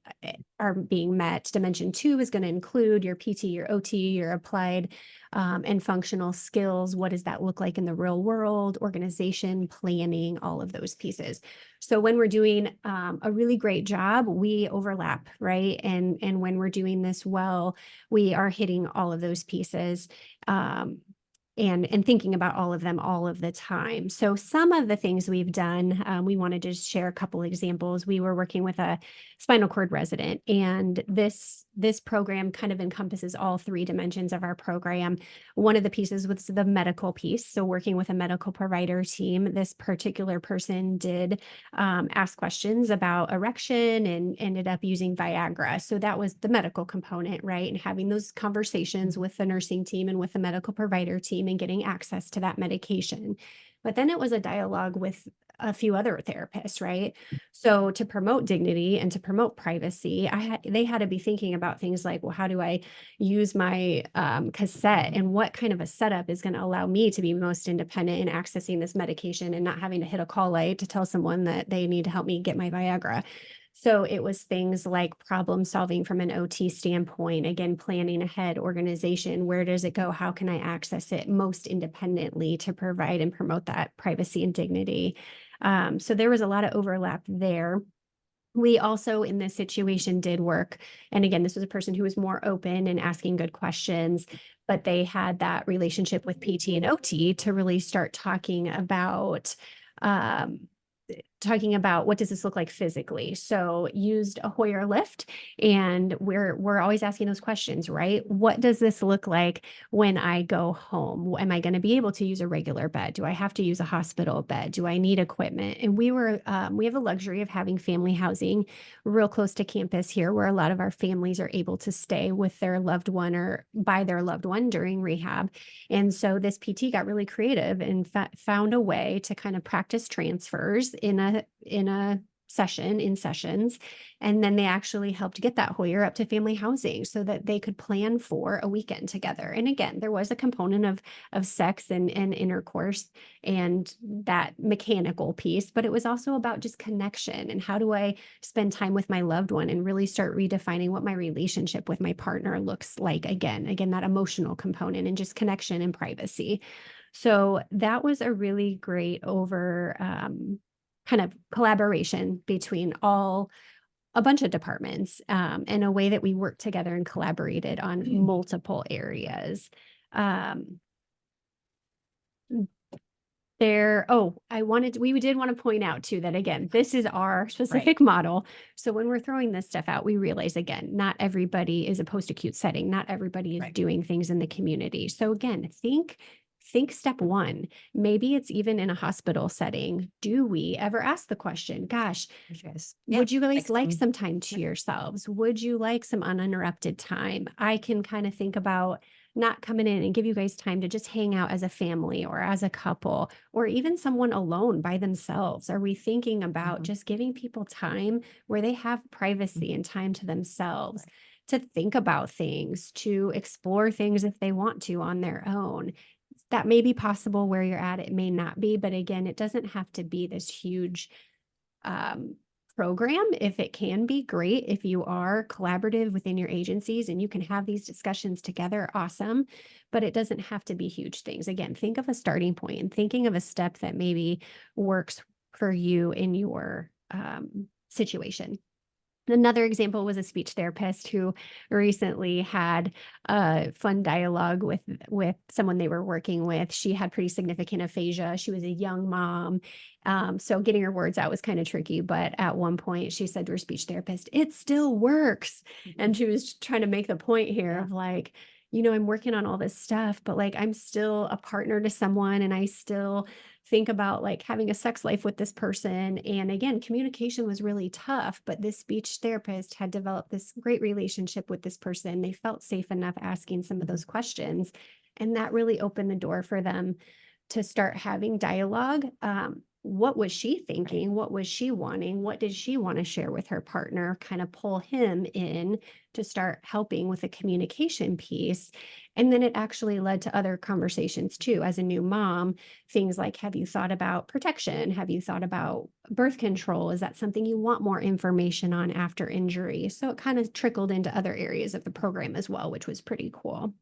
are being met? Dimension 2 is going to include your PT, your OT, your applied and functional skills. What does that look like in the real world? Organization, planning, all of those pieces. So when we're doing a really great job, we overlap, right? And when we're doing this well, we are hitting all of those pieces. And thinking about all of them all of the time. So some of the things we've done, we wanted to share a couple examples. We were working with a spinal cord resident, and this program kind of encompasses all 3 dimensions of our program. One of the pieces was the medical piece. So working with a medical provider team, this particular person did ask questions about erection and ended up using Viagra. So that was the medical component, right? And having those conversations with the nursing team and with the medical provider team and getting access to that medication. But then it was a dialogue with a few other therapists, right? So to promote dignity and to promote privacy, they had to be thinking about things like, well, how do I use my cassette, and what kind of a setup is going to allow me to be most independent in accessing this medication and not having to hit a call light to tell someone that they need to help me get my Viagra. So it was things like problem solving from an OT standpoint, again, planning ahead, organization, where does it go? How can I access it most independently to provide and promote that privacy and dignity? So there was a lot of overlap there. We also, in this situation, did work. And again, this was a person who was more open and asking good questions, but they had that relationship with PT and OT to really start talking about talking about what does this look like physically. So used a Hoyer lift, and we're always asking those questions, right? What does this look like when I go home? Am I going to be able to use a regular bed? Do I have to use a hospital bed? Do I need equipment? And we have the luxury of having family housing real close to campus here, where a lot of our families are able to stay with their loved one or by their loved one during rehab. And so this PT got really creative and found a way to kind of practice transfers in a sessions. And then they actually helped get that Hoyer up to family housing so that they could plan for a weekend together. And again, there was a component of sex and intercourse and that mechanical piece, but it was also about just connection and how do I spend time with my loved one and really start redefining what my relationship with my partner looks like again, that emotional component and just connection and privacy. So that was a really great kind of collaboration between a bunch of departments, and a way that we worked together and collaborated on multiple areas. We did want to point out too that again, this is our specific model. So when we're throwing this stuff out, we realize again, not everybody is a post-acute setting. Not everybody is doing things in the community. So again, think step one. Maybe it's even in a hospital setting. Do we ever ask the question, gosh, would you guys like some time to yourselves? Would you like some uninterrupted time? I can kind of think about not coming in and give you guys time to just hang out as a family or as a couple, or even someone alone by themselves. Are we thinking about just giving people time where they have privacy and time to themselves to think about things, to explore things if they want to on their own? That may be possible where you're at. It may not be, but again, it doesn't have to be this huge program. If it can be, great. If you are collaborative within your agencies and you can have these discussions together, awesome. But it doesn't have to be huge things. Again, think of a starting point and thinking of a step that maybe works for you in your situation. Another example was a speech therapist who recently had a fun dialogue with someone they were working with. She had pretty significant aphasia. She was a young mom. So getting her words out was kind of tricky. But at one point she said to her speech therapist, "It still works." And she was trying to make the point here of like, I'm working on all this stuff, but like, I'm still a partner to someone and I still think about like having a sex life with this person. And again, communication was really tough, but this speech therapist had developed this great relationship with this person. They felt safe enough asking some of those questions. And that really opened the door for them to start having dialogue. What was she thinking? What was she wanting? What did she want to share with her partner? Kind of pull him in to start helping with the communication piece. And then it actually led to other conversations too. As a new mom, things like, have you thought about protection? Have you thought about birth control? Is that something you want more information on after injury? So it kind of trickled into other areas of the program as well, which was pretty cool.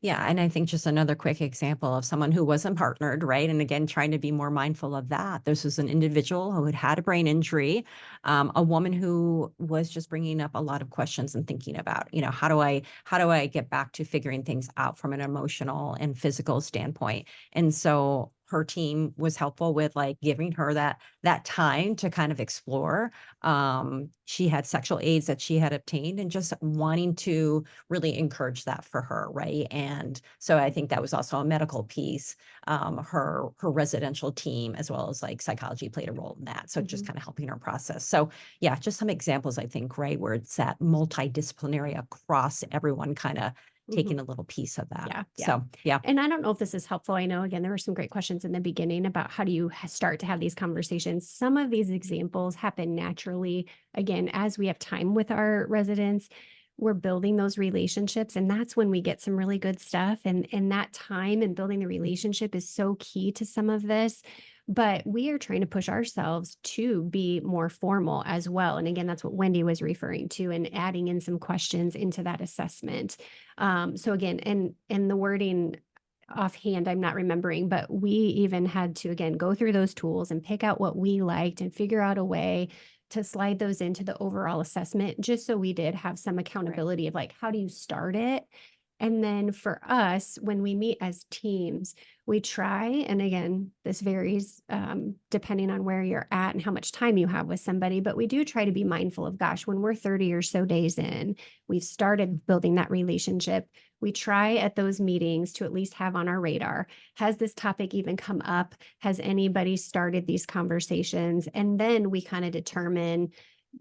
Yeah. And I think just another quick example of someone who wasn't partnered, right? And again, trying to be more mindful of that. This was an individual who had had a brain injury, a woman who was just bringing up a lot of questions and thinking about, how do I get back to figuring things out from an emotional and physical standpoint? And so her team was helpful with like giving her that time to kind of explore. She had sexual aids that she had obtained and just wanting to really encourage that for her, right? And so I think that was also a medical piece. Her residential team, as well as like psychology, played a role in that. So just kind of helping her process. So yeah, just some examples, I think, right, where it's that multidisciplinary across everyone kind of taking a little piece of that. So, yeah. And I don't know if this is helpful. I know, again, there were some great questions in the beginning about how do you start to have these conversations. Some of these examples happen naturally. Again, as we have time with our residents, we're building those relationships. And that's when we get some really good stuff. And that time and building the relationship is so key to some of this. But we are trying to push ourselves to be more formal as well. And again, that's what Wendy was referring to and adding in some questions into that assessment. So again, and the wording offhand, I'm not remembering, but we even had to, again, go through those tools and pick out what we liked and figure out a way to slide those into the overall assessment, just so we did have some accountability of like, how do you start it? And then for us, when we meet as teams, we try, and again, this varies depending on where you're at and how much time you have with somebody, but we do try to be mindful of, gosh, when we're 30 or so days in, we've started building that relationship. We try at those meetings to at least have on our radar, has this topic even come up? Has anybody started these conversations? And then we kind of determine,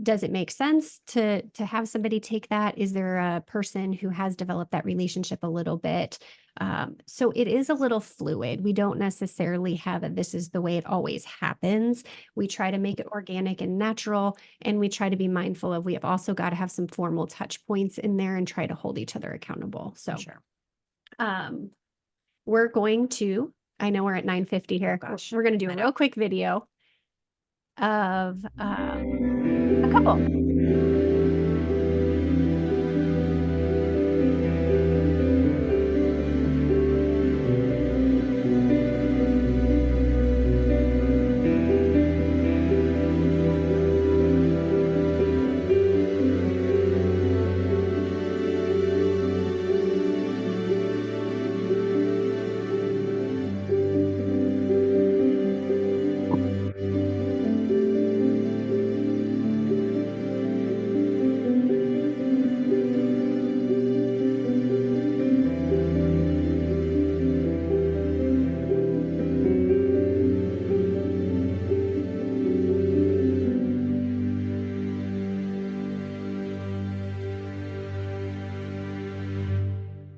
does it make sense to have somebody take that? Is there a person who has developed that relationship a little bit? So it is a little fluid. We don't necessarily have a, this is the way it always happens. We try to make it organic and natural, and we try to be mindful of, we have also got to have some formal touch points in there and try to hold each other accountable. So Sure. we're going to, I know we're at 9:50 here. Gosh, We're going to do I a know. real quick video of a couple.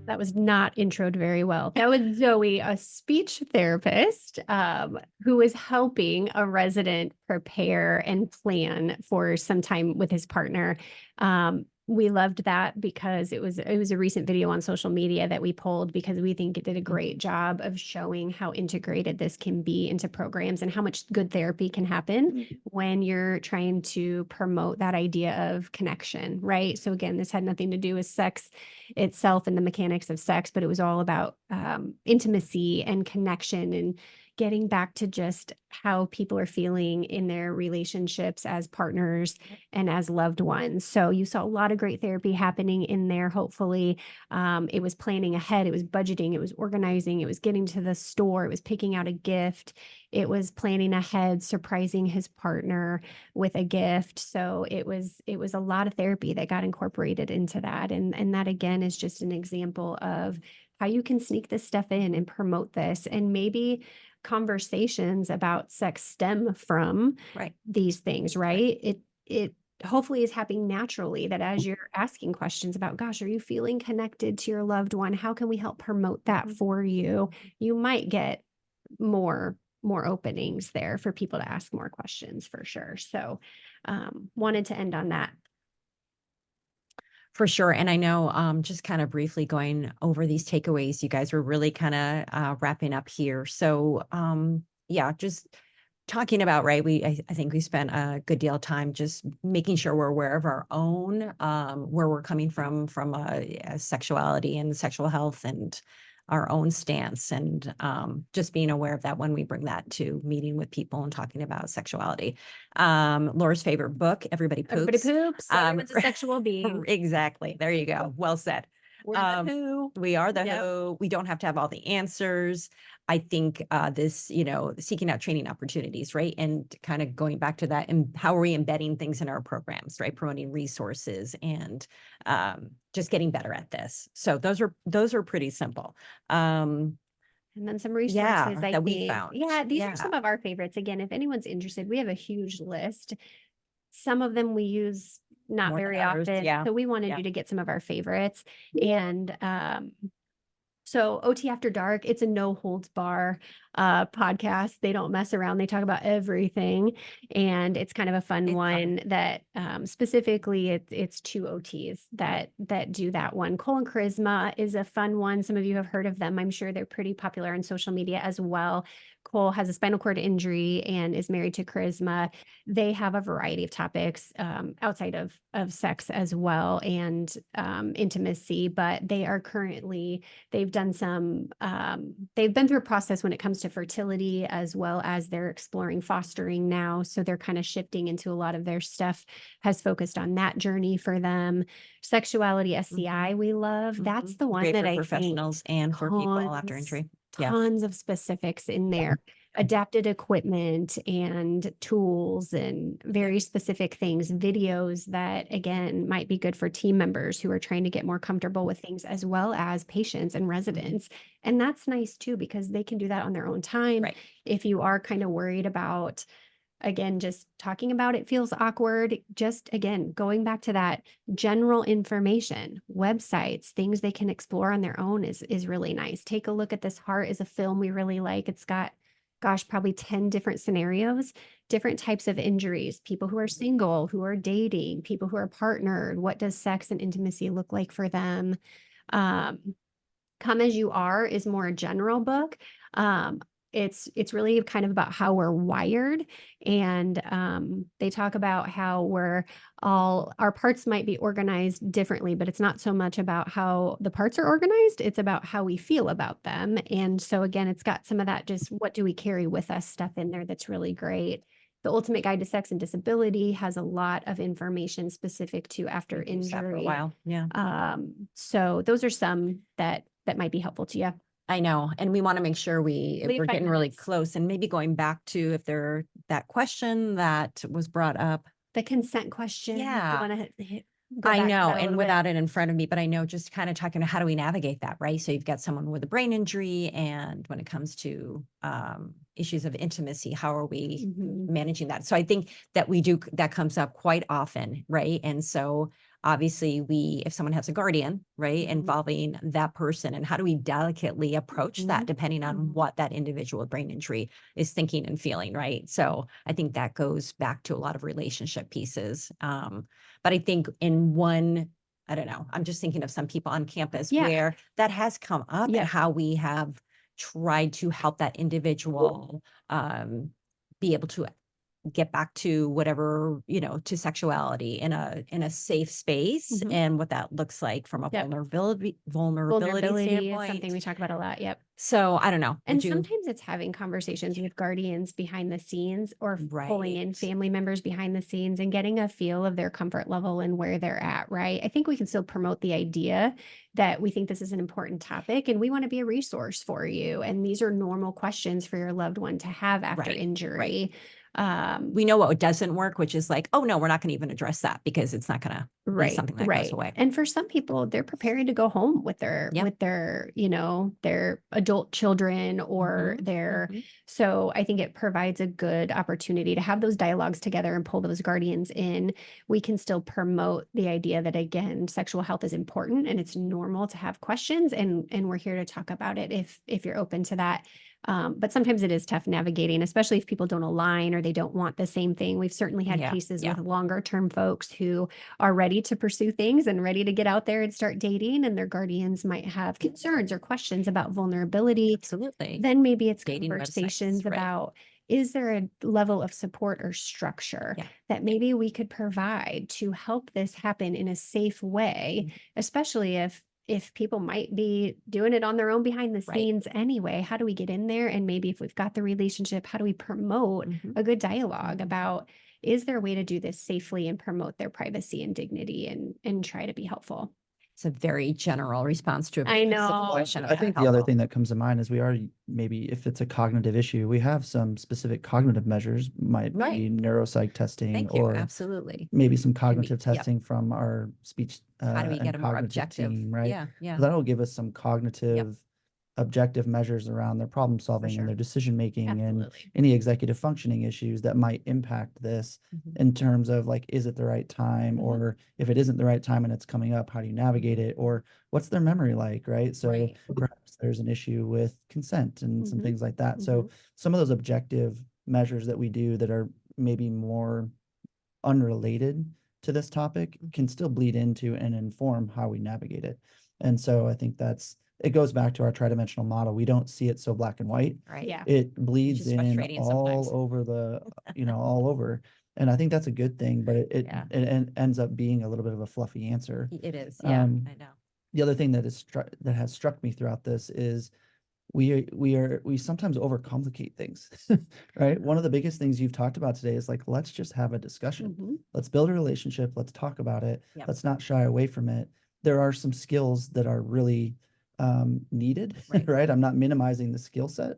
That was not introed very well. That was Zoe, a speech therapist, who was helping a resident prepare and plan for some time with his partner. We loved that because it was a recent video on social media that we pulled because we think it did a great job of showing how integrated this can be into programs and how much good therapy can happen when you're trying to promote that idea of connection, right? So again, this had nothing to do with sex itself and the mechanics of sex, but it was all about intimacy and connection and getting back to just how people are feeling in their relationships as partners and as loved ones. So you saw a lot of great therapy happening in there. Hopefully, it was planning ahead, it was budgeting, it was organizing, it was getting to the store, it was picking out a gift, it was planning ahead, surprising his partner with a gift. So it was a lot of therapy that got incorporated into that. And that again is just an example of how you can sneak this stuff in and promote this. And maybe conversations about sex stem from Right. these things, right? It hopefully is happening naturally, that as you're asking questions about, gosh, are you feeling connected to your loved one? How can we help promote that for you? You might get more openings there for people to ask more questions for sure. So wanted to end on that. For sure. And I know, just kind of briefly going over these takeaways, you guys were really kind of wrapping up here. So, yeah, just talking about, right, I think we spent a good deal of time just making sure we're aware of our own, where we're coming from a sexuality and sexual health and our own stance, and just being aware of that when we bring that to meeting with people and talking about sexuality. Laura's favorite book, Everybody Poops. Everybody poops. Everyone's a sexual being. Exactly. There you go. Well said. We're the who. We are the Yep. who. We don't have to have all the answers. I think this, seeking out training opportunities, right? And kind of going back to that, and how are we embedding things in our programs, right? Promoting resources and just getting better at this. So those are pretty simple. And then some resources that we think. found. Yeah, these Yeah. are some of our favorites. Again, if anyone's interested, we have a huge list. Some of them we use not More than very others, often. yeah, So we wanted yeah. you to get some of our favorites. And so OT After Dark, it's a no holds bar podcast. They don't mess around. They talk about everything. And it's kind of a fun It's one that specifically it's two OTs that do that one. Colon Charisma is a fun one. Some of you have heard of them. I'm sure they're pretty popular on social media as well. Cole has a spinal cord injury and is married to Charisma. They have a variety of topics outside of sex as well, and intimacy, but they are currently, they've done some, they've been through a process when it comes to fertility, as well as they're exploring fostering now. So they're kind of shifting into a lot of their stuff has focused on that journey for them. Sexuality, SCI, we love. That's the one Great that for I think professionals and for people after injury. Yeah. tons of specifics in there, adapted equipment and tools and very specific things, videos that again might be good for team members who are trying to get more comfortable with things, as well as patients and residents. And that's nice too, because they can do that on their own time. Right. If you are kind of worried about, again, just talking about it feels awkward, just again, going back to that general information, websites, things they can explore on their own is really nice. Take a look at This Heart is a film we really like. It's got, gosh, probably 10 different scenarios, different types of injuries, people who are single, who are dating, people who are partnered. What does sex and intimacy look like for them? Come As You Are is more a general book. It's really kind of about how we're wired, and they talk about how we're all, our parts might be organized differently, but it's not so much about how the parts are organized, it's about how we feel about them. And so again, it's got some of that just what do we carry with us stuff in there that's really great. The Ultimate Guide to Sex and Disability has a lot of information specific to after Use that for a injury. while. Yeah. So those are some that might be helpful to you. I know. And we want to make sure if Leave we're 5 getting really minutes. close, and maybe going back to if there, that question that was brought up. The consent question. Yeah. Want to go I back to know, that a and little bit? without it in front of me, but I know just kind of talking, how do we navigate that, right? So you've got someone with a brain injury, and when it comes to issues of intimacy, how are we Mhm. managing that? So I think that that comes up quite often, right? And so obviously if someone has a guardian, right, Mhm. involving that person, and how do we delicately approach that Mhm. depending on Mhm. what that individual with brain injury is thinking and feeling, right? So I think that goes back to a lot of relationship pieces. But I think I don't know, I'm just thinking of some people on campus Yeah. where that has come up, Yeah. and how we have tried to help that individual be able to get back to whatever, to sexuality in a safe space, Mhm. and what that looks like from a Yep. vulnerability Vulnerability is standpoint. something we talk about a lot. Yep. So I don't know. And sometimes it's having conversations with guardians behind the scenes, or pulling in Right. family members behind the scenes and getting a feel of their comfort level and where they're at, right? I think we can still promote the idea that we think this is an important topic and we want to be a resource for you. And these are normal questions for your loved one to have after Right, injury. We know what doesn't work, which is like, oh no, we're not going to even address that because it's not going to be Right, something that right. goes away. And for some people, they're preparing to go home with their Yep. their adult children or Mhm, their mhm. so I think it provides a good opportunity to have those dialogues together and pull those guardians in. We can still promote the idea that, again, sexual health is important and it's normal to have questions, and we're here to talk about it if you're open to that. But sometimes it is tough navigating, especially if people don't align or they don't want the same thing. We've certainly had Yeah, cases yeah. with longer term folks who are ready to pursue things and ready to get out there and start dating, and their guardians might have concerns or questions about vulnerability. Absolutely. Then maybe it's Dating websites, conversations right. about, is there a level of support or structure Yeah. that maybe we could provide to help this happen in a safe way, Mhm. especially if people might be doing it on their own behind the Right. scenes anyway. How do we get in there? And maybe if we've got the relationship, how do we promote Mhm. a good dialogue Mhm. about, is there a way to do this safely and promote their privacy and dignity and try to be helpful? It's a very general response to a I very know. simple question. I think the other thing that comes to mind is we are, maybe if it's a cognitive issue, we have some specific cognitive measures, might Right. be neuropsych testing, Thank you. or Absolutely. maybe some Can be- cognitive yep. testing from our speech How do we and get a more cognitive objective? team, right? Yeah, yeah. So that'll give us some cognitive, objective measures around their problem solving sure. and their decision making and Absolutely. any executive functioning issues that might impact this Mhm. in terms of like, is it the right time? Mhm. Or if it isn't the right time and it's coming up, how do you navigate it? Or what's their memory like, right? So Right. perhaps there's an issue with consent and some Mhm. things like that. So some of those objective measures that we do that are maybe more unrelated to this topic can still bleed into and inform how we navigate it. And so I think that's it goes back to our tri-dimensional model. We don't see it so black and white. Right. Yeah. It bleeds is in frustrating all sometimes. over the, all over. And I think that's a good thing, but Yeah. it ends up being a little bit of a fluffy answer. It is. Yeah, Um, I know. The other thing that that has struck me throughout this is we sometimes overcomplicate things, right? One of the biggest things you've talked about today is like, let's just have a discussion. Mhm. Let's build a relationship. Let's talk about it. Yep. Let's not shy away from it. There are some skills that are really needed, Right. right? I'm not minimizing the skill set,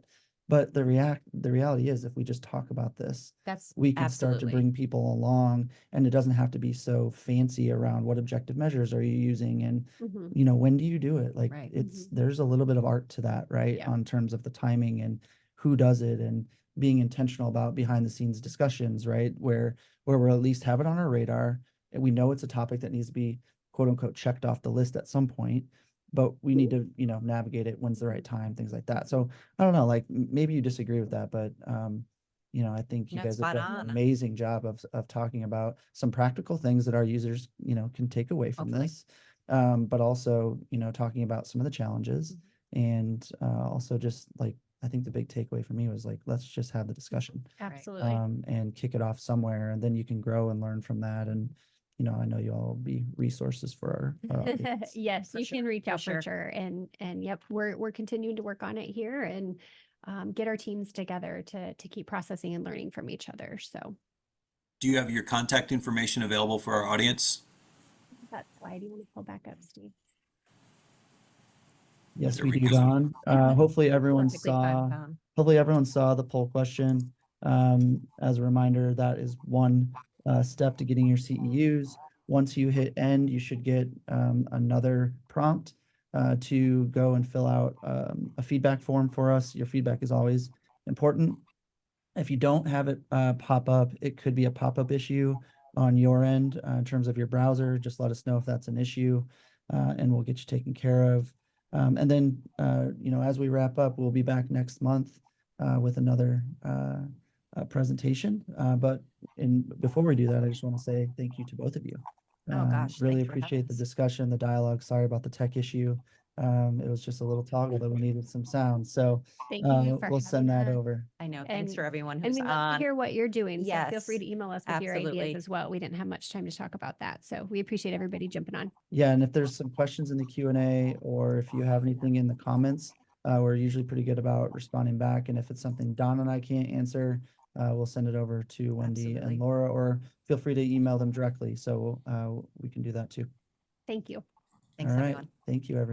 but the reality is if we just talk about this, That's we can start to absolutely. bring people along, and it doesn't have to be so fancy around what objective measures are you using and Mhm. when do you do it? Like Right. there's a little bit of art to that, right? Yeah. On terms of the timing and who does it and being intentional about behind the scenes discussions, right? Where we'll at least have it on our radar and we know it's a topic that needs to be quote unquote checked off the list at some point, but we need to, navigate it. When's the right time? Things like that. So I don't know, like maybe you disagree with that, but I think you No, guys have spot done an on. amazing job of talking about some practical things that our users, can take away from Hopefully. this. But also, talking about some of the challenges and also just like, I think the big takeaway for me was like, let's just have the discussion Absolutely. and kick it off somewhere, and then you can grow and learn from that. And, I know you all will be resources for our audience. Yes, For you sure, can reach for out for sure. sure. And yep, we're continuing to work on it here and get our teams together to keep processing and learning from each other. So Do you have your contact information available for our audience? that slide you want to pull back up, Steve? Yes, There we we do, go. Don. Hopefully everyone Perfectly fine, saw. Don. Hopefully everyone saw the poll question. As a reminder, that is one step to getting your CEUs. Once you hit end, you should get another prompt to go and fill out a feedback form for us. Your feedback is always important. If you don't have it pop up, it could be a pop-up issue on your end in terms of your browser. Just let us know if that's an issue, and we'll get you taken care of. And then, as we wrap up, we'll be back next month with another presentation. But before we do that, I just want to say thank you to both of you. Oh, gosh, Really thanks for having appreciate the us. discussion, the dialogue. Sorry about the tech issue. It was just a little toggle that we needed some sound. So Thank you for we'll send having that us. over. I know. Thanks for everyone And who's we love to on. hear what you're doing. So feel free Yes, to email us with your ideas absolutely. as well. We didn't have much time to talk about that. So we appreciate everybody jumping on. Yeah, and if there's some questions in the Q&A or if you have anything in the comments, we're usually pretty good about responding back. And if it's something Don and I can't answer, we'll send it over to Wendy Absolutely. and Laura, or feel free to email them directly. So we can do that too. Thank you. Thanks, All right. everyone. Thank you, everyone.